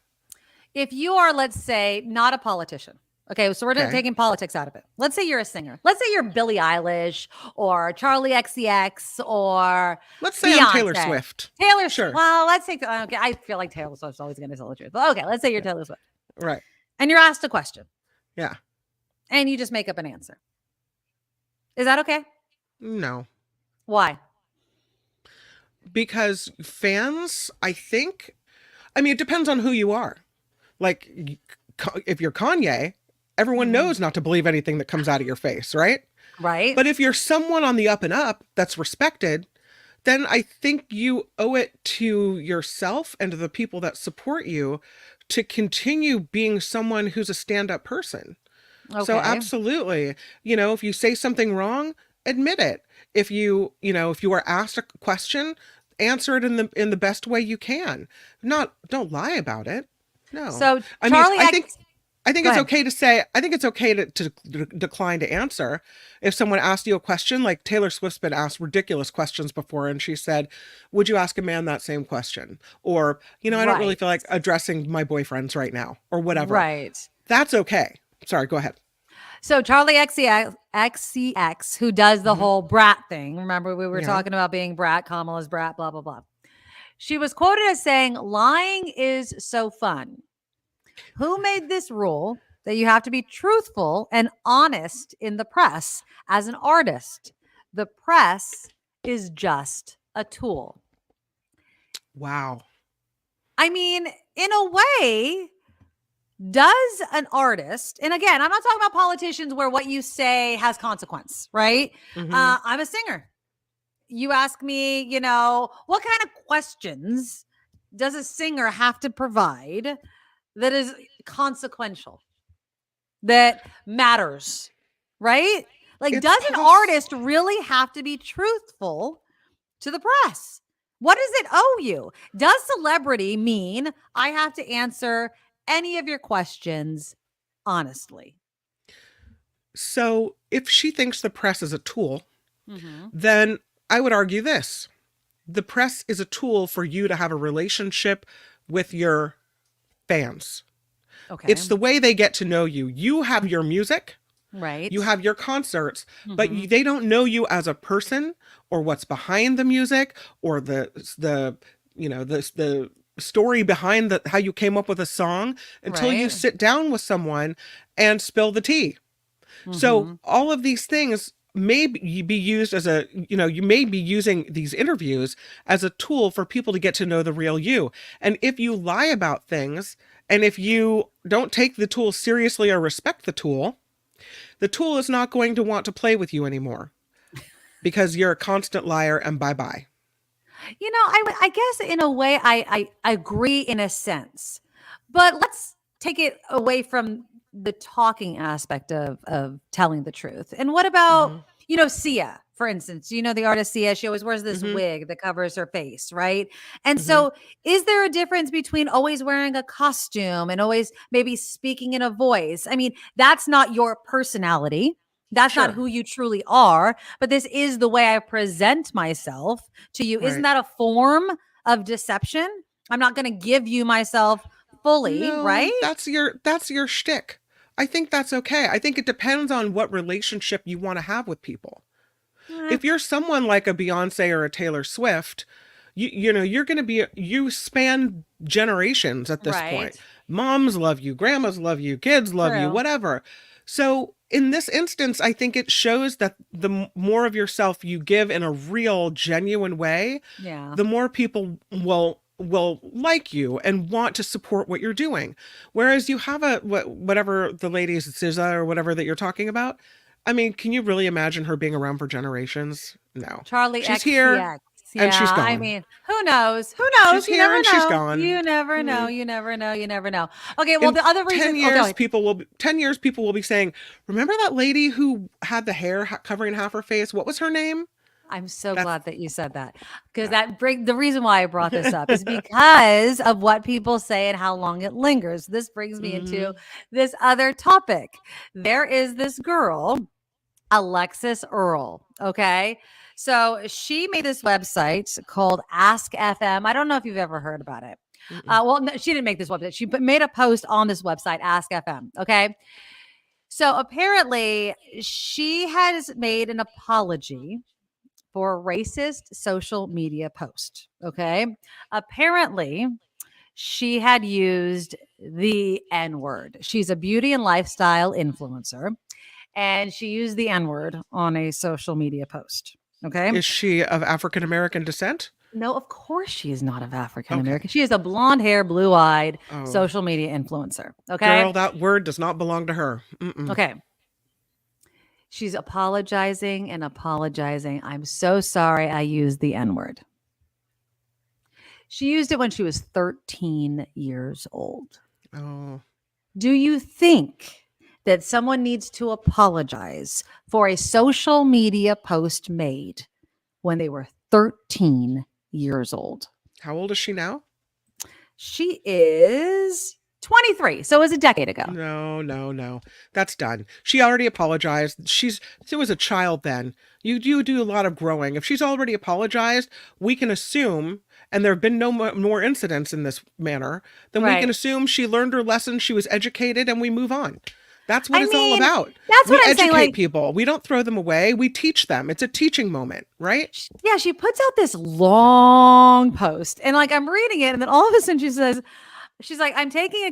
If you are, let's say, not a politician. Okay, so we're taking politics out of it. Let's say you're a singer. Let's say you're Billie Eilish or Charlie XCX or let's say Beyonce. I'm Taylor Swift. Taylor, sure. Well, let's take. Okay, I feel like Taylor Swift's always going to tell the truth. But okay, let's say you're Taylor Swift, right? And you're asked a question. Yeah. And you just make up an answer. Is that okay? No. Why? Because fans, it depends on who you are. Like, if you're Kanye, everyone knows not to believe anything that comes out of your face, right? Right. But if you're someone on the up and up that's respected, then I think you owe it to yourself and to the people that support you to continue being someone who's a stand-up person. Okay. So absolutely, if you say something wrong, admit it. If you are asked a question, answer it in the best way you can. Don't lie about it. No. So I think it's okay to say, I think it's okay to decline to answer. If someone asked you a question, like Taylor Swift's been asked ridiculous questions before, and she said, would you ask a man that same question? Or, I don't really feel like addressing my boyfriends right now, or whatever. Right. That's okay. Sorry, go ahead. So Charlie XCX, who does the whole brat thing. Remember, we were talking about being brat, Kamala's brat, blah, blah, blah. She was quoted as saying, lying is so fun. Who made this rule that you have to be truthful and honest in the press as an artist? The press is just a tool. Wow. I mean, in a way, does an artist, and again, I'm not talking about politicians where what you say has consequence, right? Mm-hmm. I'm a singer. you ask me, you know, what kind of questions does a singer have to provide that is consequential, that matters, right? Like, It's does an artist really have to be truthful to the press? What does it owe you? Does celebrity mean I have to answer any of your questions honestly? So if she thinks the press is a tool, then I would argue this. The press is a tool for you to have a relationship with your fans. Okay. It's the way they get to know you. You have your music, right. you have your concerts, but they don't know you as a person or what's behind the music or the you know, the story behind how you came up with a song until you Right. sit down with someone and spill the tea. So all of these things may be used as you may be using these interviews as a tool for people to get to know the real you. And if you lie about things, and if you don't take the tool seriously or respect the tool is not going to want to play with you anymore because you're a constant liar and bye-bye. You know, I guess in a way I agree in a sense, but let's take it away from the talking aspect of telling the truth. And what about, you know, Sia, for instance, you know, the artist Sia, she always wears this wig that covers her face, right? And so is there a difference between always wearing a costume and always maybe speaking in a voice? I mean, that's not your personality. That's not who you truly are, but this is the way I present myself to you. Isn't that a form of deception? I'm not going to give you myself fully, right? That's your shtick. I think that's okay. I think it depends on what relationship you want to have with people. If you're someone like a Beyonce or a Taylor Swift, you know, you're going to be, you span generations at this point. Moms love you, grandmas love you, kids love you, whatever. So in this instance, I think it shows that the more of yourself you give in a real, genuine way, the more people will like you and want to support what you're doing. Whereas you have whatever the lady is, SZA or whatever that you're talking about. I mean, can you really imagine her being around for generations? No. Charlie she's XCX. here and she's gone. I mean, who knows? Who knows? She's here and she's gone. You never know. You never know. You never know. Okay. Well, the other reason, 10 years, people will be saying, remember that lady who had the hair covering half her face? What was her name? I'm so glad that you said that, because the reason why I brought this up is because of what people say and how long it lingers. This brings me into this other topic. There is this girl, Alexis Earl. Okay. So she made this website called Ask FM. I don't know if you've ever heard about it. Well, no, she didn't make this website. She made a post on this website, Ask FM. Okay. So apparently she has made an apology for a racist social media post. Okay. Apparently she had used the N-word. She's a beauty and lifestyle influencer, and she used the N-word on a social media post. Okay. Is she of African-American descent? No, of course she is not of African-American. She is a blonde hair, blue-eyed social media influencer. Okay. Girl, that word does not belong to her. Okay. She's apologizing and apologizing. I'm so sorry I used the N-word. She used it when she was 13 years old. Oh. Do you think that someone needs to apologize for a social media post made when they were 13 years old? How old is she now? She is 23. So it was a decade ago. No. That's done. She already apologized. She was a child then. You do a lot of growing. If she's already apologized, we can assume, and there have been no more incidents in this manner, then we can assume she learned her lesson, she was educated, and we move on. That's what it's all about. That's what I'm saying. We educate people. We don't throw them away. We teach them. It's a teaching moment, right? Yeah, she puts out this long post, and like I'm reading it, and then all of a sudden she's like, I'm taking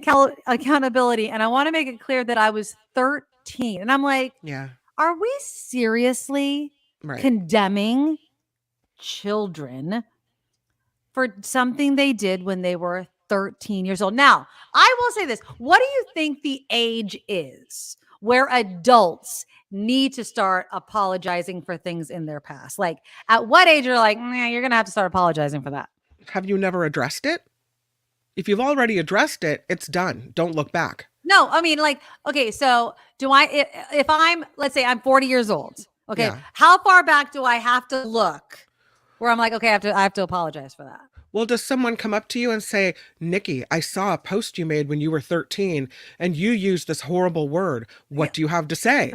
accountability, and I want to make it clear that I was 13. And I'm like, yeah, are we seriously condemning children for something they did when they were 13 years old? Now, I will say this. What do you think the age is where adults need to start apologizing for things in their past? Like, at what age you're like, nah, you're going to have to start apologizing for that? Have you never addressed it? If you've already addressed it, it's done. Don't look back. No, I mean, like, okay, so if I'm, let's say I'm 40 years old, okay, Yeah. how far back do I have to look where I'm like, okay, I have to apologize for that? Well, does someone come up to you and say, Nikki, I saw a post you made when you were 13 and you used this horrible word. What do you have to say?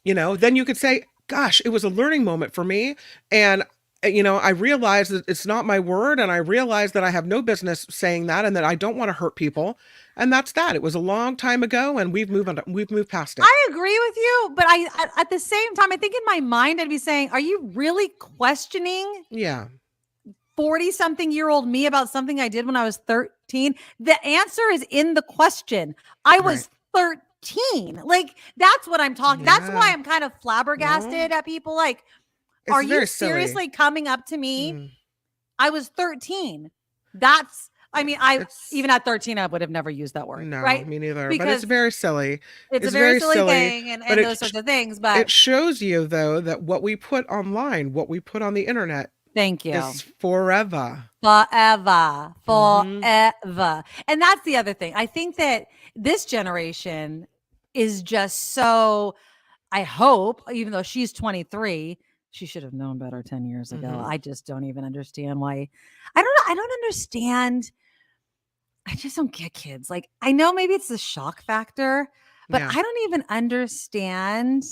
Then you could say, gosh, it was a learning moment for me. And, I realized that it's not my word. And I realized that I have no business saying that and that I don't want to hurt people. And that's that. It was a long time ago and we've moved past it. I agree with you, but at the same time, I think in my mind, I'd be saying, are you really questioning Yeah. 40-something-year-old me about something I did when I was 13? The answer is in the question. I was 13. Like, that's what I'm talking. That's Yeah. why I'm kind of flabbergasted at people. Like, It's are you very silly. seriously coming up to me? Mm. I was 13. Even at 13, I would have never used that word. No, right? me neither. But Because it's very silly. it's a very silly thing and those sorts of things. But It shows you, though, that what we put online, what we put on the internet thank you. is forever. Forever. Mhm. Forever. And that's the other thing. I think that this generation is just so, I hope, even though she's 23, she should have known better 10 years ago. Mhm. I just don't even understand why. I don't know. I don't understand. I just don't get kids. Like, I know maybe it's the shock factor, but Yeah. I don't even understand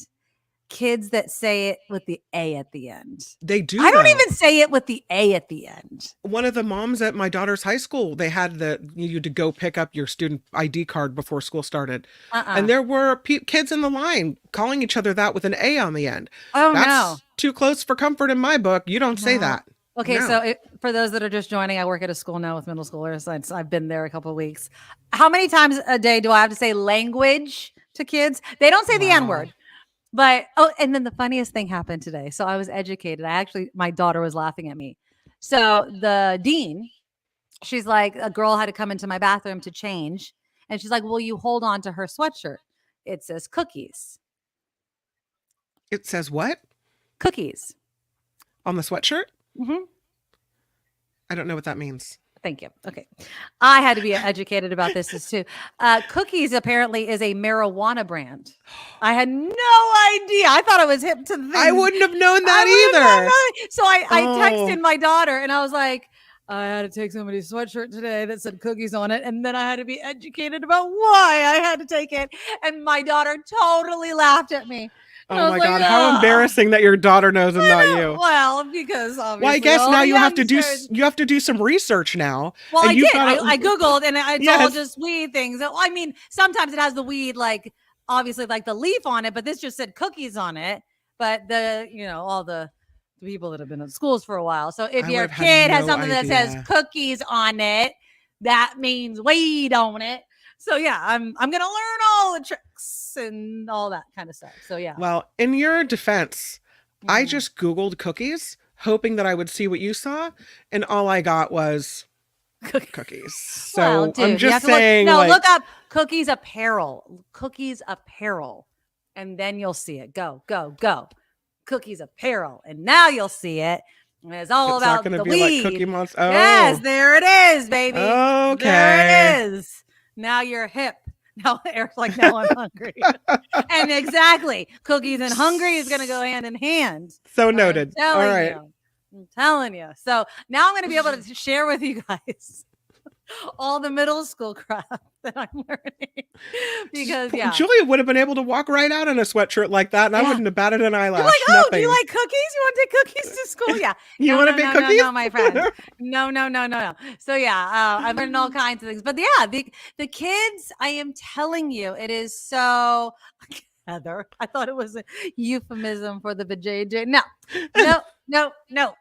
kids that say it with the A at the end. They do. I don't though. even say it with the A at the end. One of the moms at my daughter's high school, they had you had to go pick up your student ID card before school started. And there were kids in the line calling each other that with an A on the end. Oh, That's no. too close for comfort in my book. You don't say No. that. Okay, No. so for those that are just joining, I work at a school now with middle schoolers. I've been there a couple of weeks. How many times a day do I have to say language to kids? They don't say the Wow. N-word. But, and then the funniest thing happened today. So I was educated. My daughter was laughing at me. So the dean, she's like, a girl had to come into my bathroom to change. And she's like, will you hold on to her sweatshirt? It says cookies. It says what? Cookies. On the sweatshirt? Mm-hmm. I don't know what that means. Thank you. Okay. I had to be educated about this too. Cookies apparently is a marijuana brand. I had no idea. I thought I was hip to things. I wouldn't have known I that wouldn't have either. known. So I Oh. texted my daughter and I was like, I had to take somebody's sweatshirt today that said cookies on it. And then I had to be educated about why I had to take it. And my daughter totally laughed at me. And I Oh was my like, God. How "Ah." embarrassing that your daughter knows and not you. Well, because obviously. Well, I guess all now the you have to do youngsters- some research now. Well, and I you've did. gotta- I Googled and it's all Yes. just weed things. I mean, sometimes it has the weed, like obviously like the leaf on it, but this just said cookies on it. But all the people that have been in schools for a while. So if I your would've had kid has no something that says idea. cookies on it, that means weed on it. So yeah, I'm gonna learn all the tricks and all that kind of stuff. So yeah. Well, in your defense, I Mhm. just Googled cookies, hoping that I would see what you saw, and all I got was cookies. So Well, dude, I'm you just have to look- saying, No, like, look up cookies apparel. Cookies apparel. And then you'll see it. Go, go, go. Cookies apparel. And now you'll see it. And it's all it's not about going to the be weed. like Cookie Monster. Oh, Yes, there it is, baby. Okay. There it is. Now you're hip. Now Eric's like, now I'm hungry. And exactly. Cookies and hungry is going to go hand in hand. So noted. I'm All telling right. you. I'm telling you. So now I'm going to be able to share with you guys all the middle school crap that I'm learning. Because, yeah. Julia would have been able to walk right out in a sweatshirt like that, and I Yeah. wouldn't have batted an eyelash. You're like, oh, Nothing. do you like cookies? You want to take cookies to school? Yeah. You No, want to no, bake no, cookies? No, my friend. No. So yeah, I've learned all kinds of things. But yeah, the kids, I am telling you, it is so. Heather, I thought it was a euphemism for the vajayjay. No,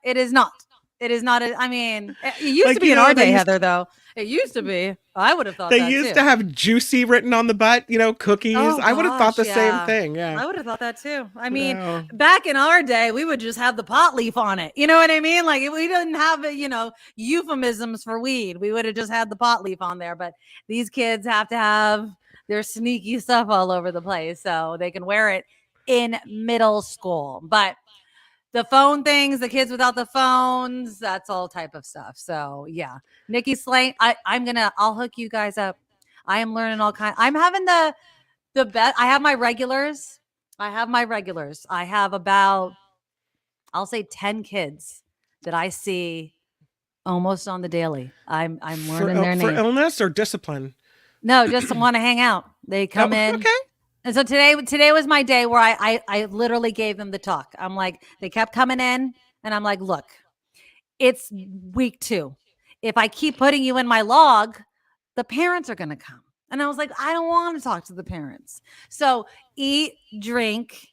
it is not. It is not. I mean, it used Like, to be you in know, our they day, used- Heather. Though it used to be. I would have thought They that used too. to have juicy written on the butt, cookies. Oh, I would have thought the gosh, same yeah. thing. Yeah. I would have thought that too. I mean, No. back in our day, we would just have the pot leaf on it. You know what I mean? Like we didn't have, euphemisms for weed. We would have just had the pot leaf on there. But these kids have to have their sneaky stuff all over the place so they can wear it in middle school. But the phone things, the kids without the phones, that's all type of stuff. So yeah, Nikki Slate, I'll hook you guys up. I am learning all kinds. I'm having the best. I have my regulars. I have about, I'll say 10 kids that I see almost on the daily. I'm learning their for names. illness or discipline. No, just want to hang out. They come in. Okay. And so today was my day where I literally gave them the talk. I'm like, they kept coming in and I'm like, look, it's week 2. If I keep putting you in my log, the parents are going to come. And I was like, I don't want to talk to the parents. So eat, drink,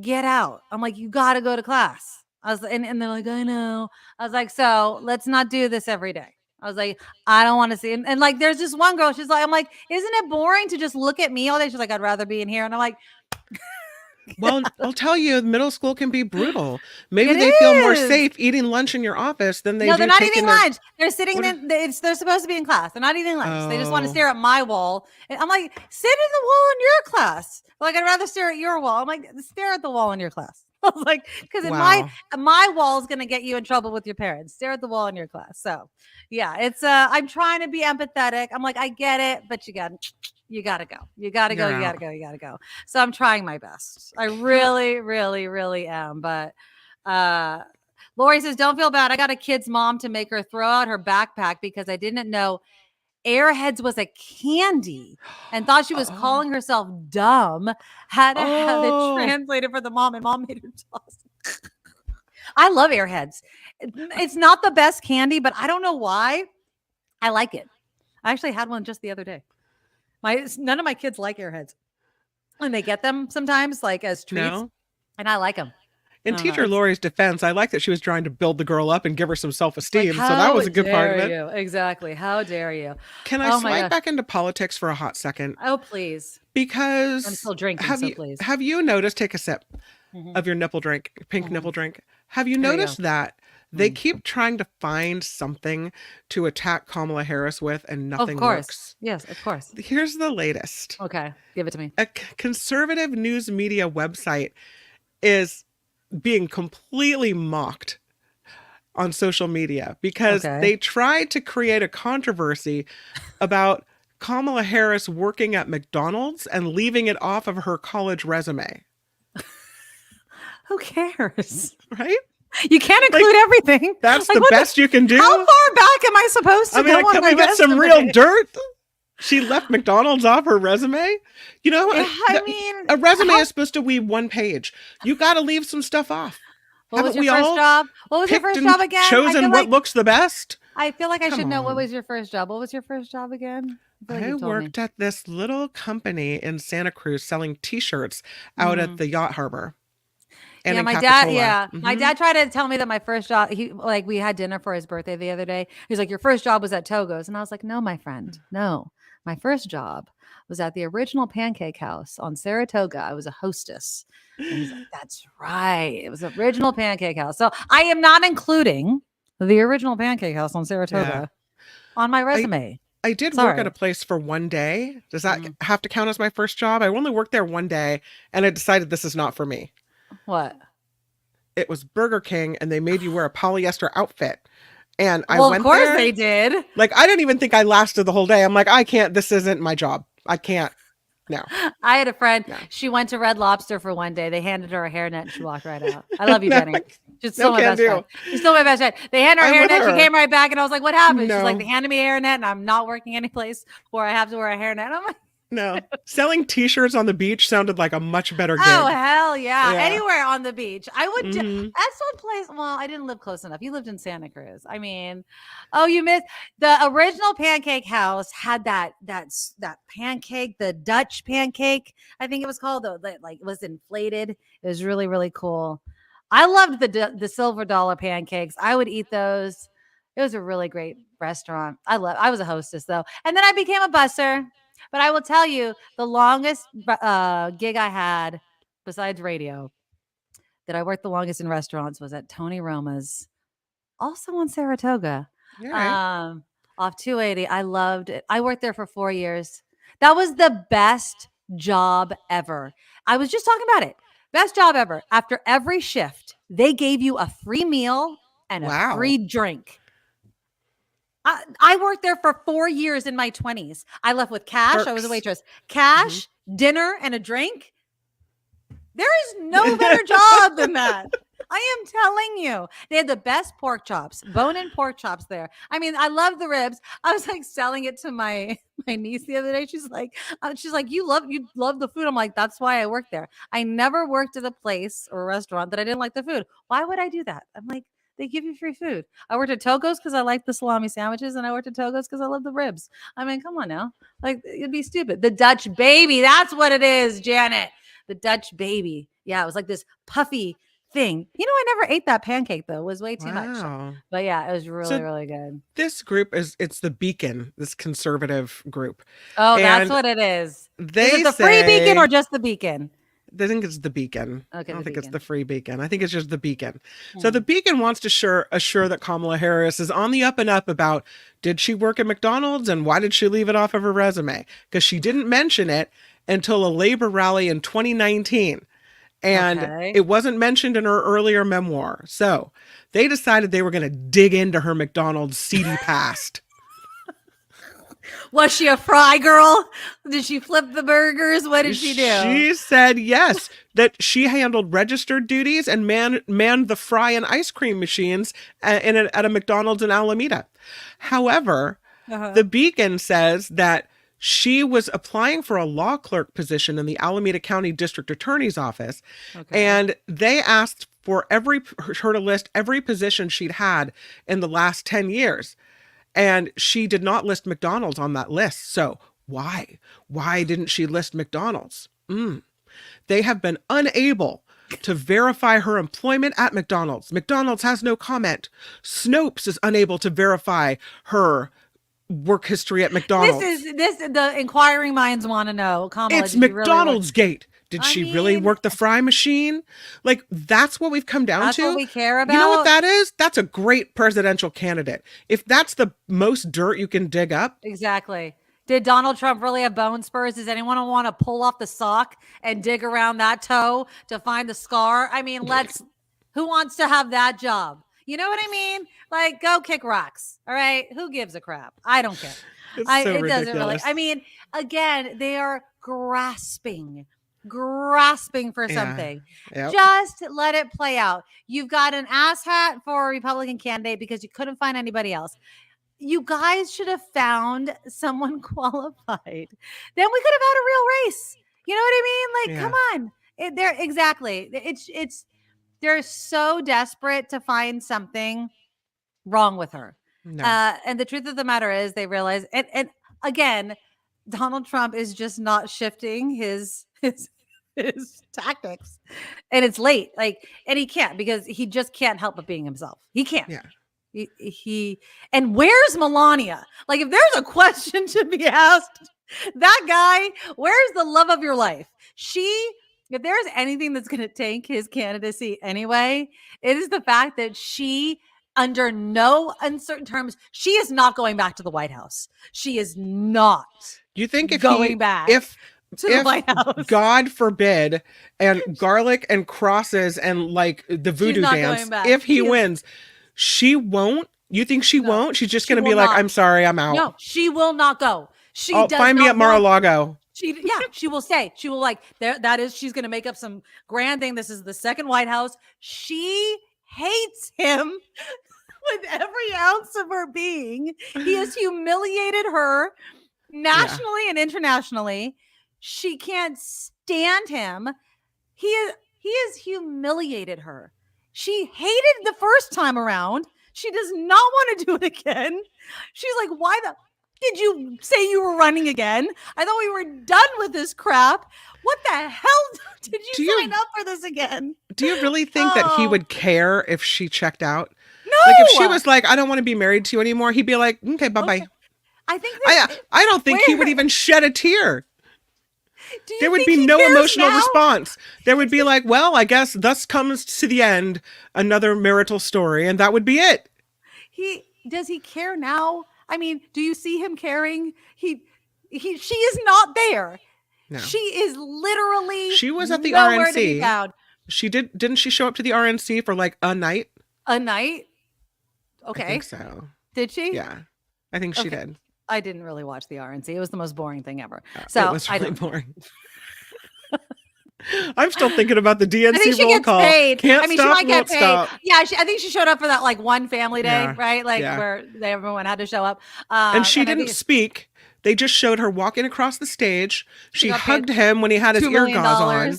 get out. I'm like, you got to go to class. And they're like, I know. I was like, so let's not do this every day. I was like, I don't want to see. And like, there's this one girl. She's like, I'm like, isn't it boring to just look at me all day? She's like, I'd rather be in here. And I'm like, Well, I'll tell you, middle school can be brutal. Maybe It they feel more is. safe eating lunch in your office than they no, do they're not taking eating their- lunch. They're sitting there. They're supposed to be in class. They're not eating lunch. They just want to Oh. stare at my wall. And I'm like, sit in the wall in your class. Like, I'd rather stare at your wall. I'm like, stare at the wall in your class. I was like, because Wow. my wall is going to get you in trouble with your parents. Stare at the wall in your class. So yeah, it's I'm trying to be empathetic. I'm like, I get it, but you got to go. You got to go. You're You got to out. go. So I'm trying my best. I really, really, really am. But Lori says, don't feel bad. I got a kid's mom to make her throw out her backpack because I didn't know Airheads was a candy and thought she was calling herself dumb. Had to have Oh. it translated for the mom, and mom made her toss. I love Airheads. It's not the best candy, but I don't know why. I like it. I actually had one just the other day. None of my kids like Airheads, and they get them sometimes like as treats, No. and I like them. In I don't know, teacher it's- Lori's defense, I like that she was trying to build the girl up and give her some self-esteem. Like, so that was how a good part of dare it. you? Exactly. How dare you? Can I Oh my slide gosh. back into politics for a hot second? Oh, please. Because I'm still drinking, so please. have you noticed, take a sip Mhm. of your nipple drink, pink Mhm. nipple drink. Have you There you go. noticed that they Mm. keep trying to find something to attack Kamala Harris with and nothing Of course. works? Yes, of course. Here's the latest. Okay. Give it to me. A conservative news media website is being completely mocked on social media because Okay. they tried to create a controversy about Kamala Harris working at McDonald's and leaving it off of her college resume, Who cares? right? You can't include everything. That's Like, the what best you can do. How far back am I supposed to I mean, go on can my we get some resume? real dirt? She left McDonald's off her resume. You know, I mean, a resume how- is supposed to be one page. You got to leave some stuff off. What was Haven't your we first all job? What was your picked first and job again? chosen what looks the best? I feel like I should Come know what on. was your first job. What was your first job again? feel like I you told me. worked at this little company in Santa Cruz selling T-shirts out at the yacht harbor. And yeah, in my Capitola. dad. Yeah, my Mhm. dad tried to tell me that my first job. We had dinner for his birthday the other day. He's like, "Your first job was at Togo's," and I was like, "No, my friend, no. My first job was at the original Pancake House on Saratoga. I was a hostess." And he's like, "That's right. It was original Pancake House." So I am not including the original Pancake House on Saratoga on my resume. I did Sorry. work at a place for one day. Does that Mhm. have to count as my first job? I only worked there one day and I decided this is not for me. What? It was Burger King and they made you wear a polyester outfit. And I Well, went of course there, they did. like, I didn't even think I lasted the whole day. I'm like, I can't, this isn't my job. I can't. No. I had a friend. No. She went to Red Lobster for one day. They handed her a hairnet and she walked right out. I love you, No, Jenny. She's still no my can best do. friend. She's still my best friend. They handed her a I'm with hairnet. She her. came right back, and I was like, "What happened?" She's like, No. "They handed me a hairnet, and I'm not working any place where I have to wear a hairnet." I'm like, No. Selling T-shirts on the beach sounded like a much better gig. "Oh hell yeah. Yeah. Anywhere on the beach, I would." Mhm. That's one place. Well, I didn't live close enough. You lived in Santa Cruz. I mean, oh, you missed the original Pancake House. Had that pancake, the Dutch pancake. I think it was called. Like it was inflated. It was really really cool. I loved the silver dollar pancakes. I would eat those. It was a really great restaurant. I was a hostess though, and then I became a busser. But I will tell you, the longest gig I had besides radio that I worked the longest in restaurants was at Tony Roma's, also on Saratoga, All right. off 280. I loved it. I worked there for 4 years. That was the best job ever. I was just talking about it. Best job ever. After every shift, they gave you a free meal and a free drink. I worked there for 4 years in my 20s. I left with cash. Perks. I was a waitress. Cash, dinner, and a drink. There is no better job than that. I am telling you. They had the best pork chops, bone-in pork chops there. I mean, I love the ribs. I was like selling it to my niece the other day. She's like, you love the food. I'm like, that's why I work there. I never worked at a place or a restaurant that I didn't like the food. Why would I do that? I'm like, they give you free food. I worked at Togo's because I like the salami sandwiches, and I worked at Togo's because I love the ribs. I mean, come on now. Like, it'd be stupid. The Dutch baby. That's what it is, Janet. The Dutch baby. Yeah, it was like this puffy thing. You know, I never ate that pancake though. It was way too much. But yeah, it was really good. This group it's the Beacon, this conservative group. Oh, that's what it is. Is it the free Beacon or just the Beacon? I think it's the Beacon. Okay, I don't think it's the free Beacon. I think it's just the Beacon. So the Beacon wants to assure that Kamala Harris is on the up and up about, did she work at McDonald's and why did she leave it off of her resume? Because she didn't mention it until a labor rally in 2019. And it wasn't mentioned in her earlier memoir. So they decided they were going to dig into her McDonald's seedy past. Was she a fry girl? Did she flip the burgers? What did she do? She said yes, that she handled registered duties and manned the fry and ice cream machines at a McDonald's in Alameda. However, the Beacon says that she was applying for a law clerk position in the Alameda County District Attorney's Office, and they asked for her to list every position she'd had in the last 10 years. And she did not list McDonald's on that list. So why? Why didn't she list McDonald's? They have been unable to verify her employment at McDonald's. McDonald's has no comment. Snopes is unable to verify her work history at McDonald's. The inquiring minds want to know. Kamala, it's McDonald's gate. Did she really work the fry machine? Like, that's what we've come down to. That's what we care about. You know what that is? That's a great presidential candidate. If that's the most dirt you can dig up. Exactly. Did Donald Trump really have bone spurs? Does anyone want to pull off the sock and dig around that toe to find the scar? I mean, who wants to have that job? You know what I mean? Like, go kick rocks. All right. Who gives a crap? I don't care. It doesn't really. I mean, again, they are grasping for something. Yep. Just let it play out. You've got an asshat for a Republican candidate because you couldn't find anybody else. You guys should have found someone qualified. Then we could have had a real race. You know what I mean? Like, come on. They're so desperate to find something wrong with her. No. And the truth of the matter is they realize, and again, Donald Trump is just not shifting his tactics, and it's late. Like, and he can't, because he just can't help but being himself. He can't. Yeah. And where's Melania? Like, if there's a question to be asked, that guy, where's the love of your life? If there's anything that's going to tank his candidacy anyway, it is the fact that she, under no uncertain terms, she is not going back to the White House. She is not. You think going back to the White House, God forbid, and garlic and crosses and like the voodoo dance, if he wins, she won't? You think she won't? She's just going to be like, I'm sorry, I'm out. No, she will not go. She does find me at Mar-a-Lago. She will say, she's going to make up some grand thing. This is the second White House. She hates him with every ounce of her being. He has humiliated her nationally and internationally. She can't stand him. He has humiliated her. She hated the first time around. She does not want to do it again. She's like, why did you say you were running again? I thought we were done with this crap. What the hell did you sign up for this again? Do you really think that he would care if she checked out? No. Like, if she was like, I don't want to be married to you anymore, he'd be like, okay, bye-bye. Okay. I think I don't think he would even shed a tear. There would be no emotional response. There would be like, well, I guess thus comes to the end another marital story, and that would be it. Does he care now? I mean, do you see him caring? She is not there. No. She is literally she was at the nowhere RNC. to be found. Didn't she show up to the RNC for like a night? A night? I Okay. think so. Did she? Yeah. I think she did. I didn't really watch the RNC. It was the most boring thing ever. It So was I really don't. boring. I'm still thinking about the DNC I think she roll gets call. paid. Can't I mean, stop, she might get won't paid. stop. Yeah, I think she showed up for that like one family day, Yeah, right? Like yeah. where everyone had to show up. And she I didn't think speak. They just showed her walking across the stage. She got paid hugged him when he had his $2 ear million gauze on.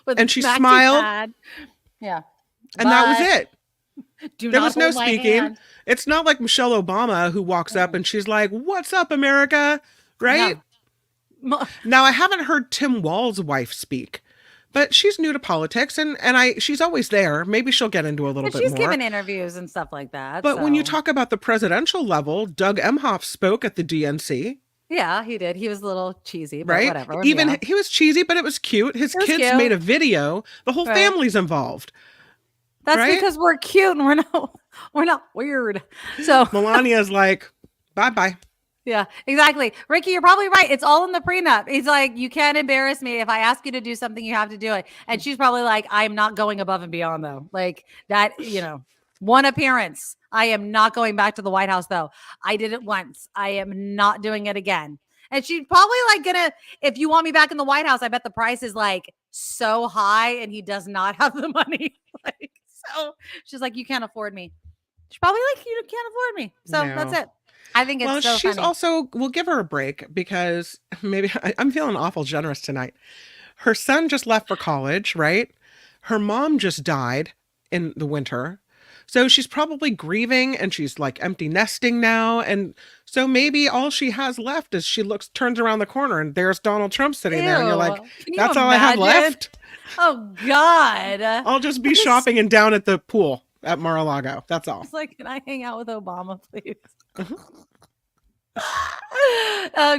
with and she maxi smiled. pad. Yeah. And that was But it. do There not was no hold my speaking. hand. It's not like Michelle Obama who walks up and she's like, "What's up, America?" Right? Now, I haven't heard Tim Walz's wife speak, but she's new to politics and she's always there. Maybe she'll get into a little But bit she's more. giving interviews and stuff like that. But when you so- talk about the presidential level, Doug Emhoff spoke at the DNC, yeah, he did. He was a little cheesy, but right? whatever. Even yeah. he was cheesy, but it was cute. His It was kids cute. made a video. The whole Right. family's involved. That's right? because we're cute and we're not weird. So Melania's like, bye-bye. yeah, exactly. Ricky, you're probably right. It's all in the prenup. He's like, you can't embarrass me. If I ask you to do something, you have to do it. And she's probably like, I'm not going above and beyond though. Like that, one appearance. I am not going back to the White House though. I did it once. I am not doing it again. And she's probably like gonna, if you want me back in the White House, I bet the price is like so high and he does not have the money. Like, so she's like, you can't afford me. She's probably like, you can't afford me. So that's No. it. I think it's Well, so she's funny. also, we'll give her a break because maybe I'm feeling awful generous tonight. Her son just left for college, right? Her mom just died in the winter. So she's probably grieving and she's like empty nesting now. And so maybe all she has left is turns around the corner and there's Donald Trump sitting there. And you're like, Ew. Can you that's all I have imagine? left. Oh God. I'll just be shopping and down at the pool at Mar-a-Lago. That's all. It's like, can I hang out with Obama, please?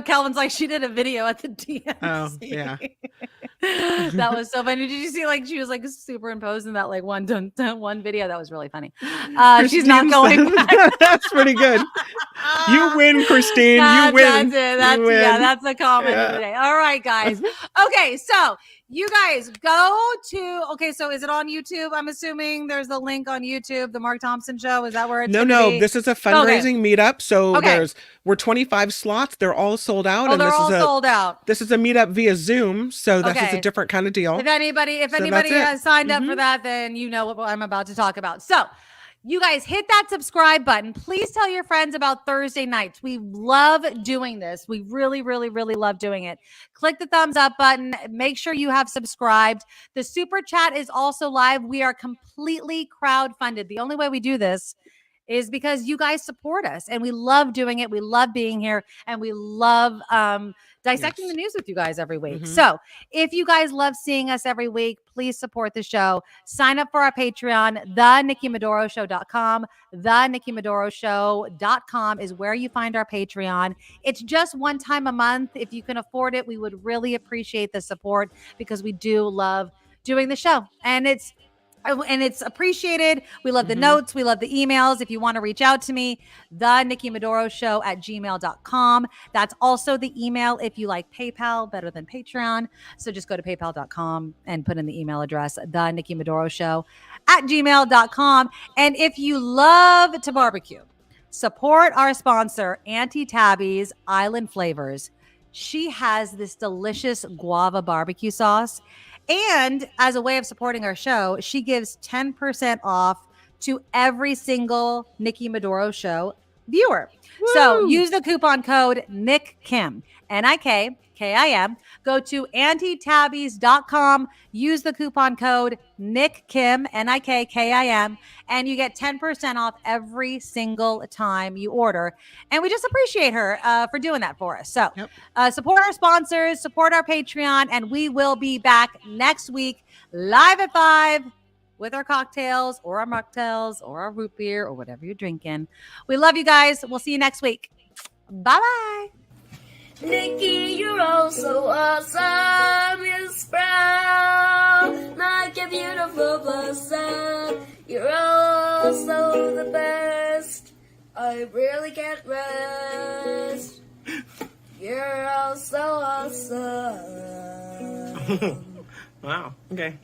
Calvin's like, she did a video at the DNC. Oh, yeah. That was so funny. Did you see like she was like superimposed in that like one video? That was really funny. She's not Christine going said- back. That's pretty good. You win, Christine. You win. That's it. That's You win. yeah, that's the comment Yeah. of the day. All right, guys. Okay, so you guys go to so is it on YouTube? I'm assuming there's a link on YouTube, the Mark Thompson show. Is that where it's No, be? this is a fundraising meetup. So Okay. we're 25 slots. They're all sold out. Oh, and they're this all is sold out. This is a meetup via Zoom. So this is Okay. a different kind of deal. If anybody So that's it. has signed up for Mhm. that, then you know what I'm about to talk about. So you guys hit that subscribe button. Please tell your friends about Thursday nights. We love doing this. We really, really, really love doing it. Click the thumbs up button. Make sure you have subscribed. The super chat is also live. We are completely crowdfunded. The only way we do this is because you guys support us and we love doing it. We love being here and we love dissecting Yes. the news with you guys every week. Mhm. So if you guys love seeing us every week, please support the show. Sign up for our Patreon, thenikkimadoroshow.com. Thenikkimadoroshow.com is where you find our Patreon. It's just one time a month. If you can afford it, we would really appreciate the support because we do love doing the show. And it's appreciated. We love the Mhm. notes. We love the emails. If you want to reach out to me, thenikkimadoroshow@gmail.com. That's also the email if you like PayPal better than Patreon. So just go to paypal.com and put in the email address, thenikkimadoroshow@gmail.com. And if you love to barbecue, support our sponsor, Auntie Tabby's Island Flavors. She has this delicious guava barbecue sauce. And as a way of supporting our show, she gives 10% off to every single Nikki Maduro show viewer. So Woo! use the coupon code NICKKIM, NIKKIM. Go to antitabbies.com, use the coupon code NICKKIM, NIKKIM, and you get 10% off every single time you order. And we just appreciate her for doing that for us. So Yep. support our sponsors, support our Patreon, and we will be back next week live at 5 with our cocktails or our mocktails or our root beer or whatever you're drinking. We love you guys. We'll see you next week. Bye-bye. Nikki, you're all so awesome. You sprout like a beautiful blossom. You're also the best. I really can't rest. You're all so awesome. Wow. Okay.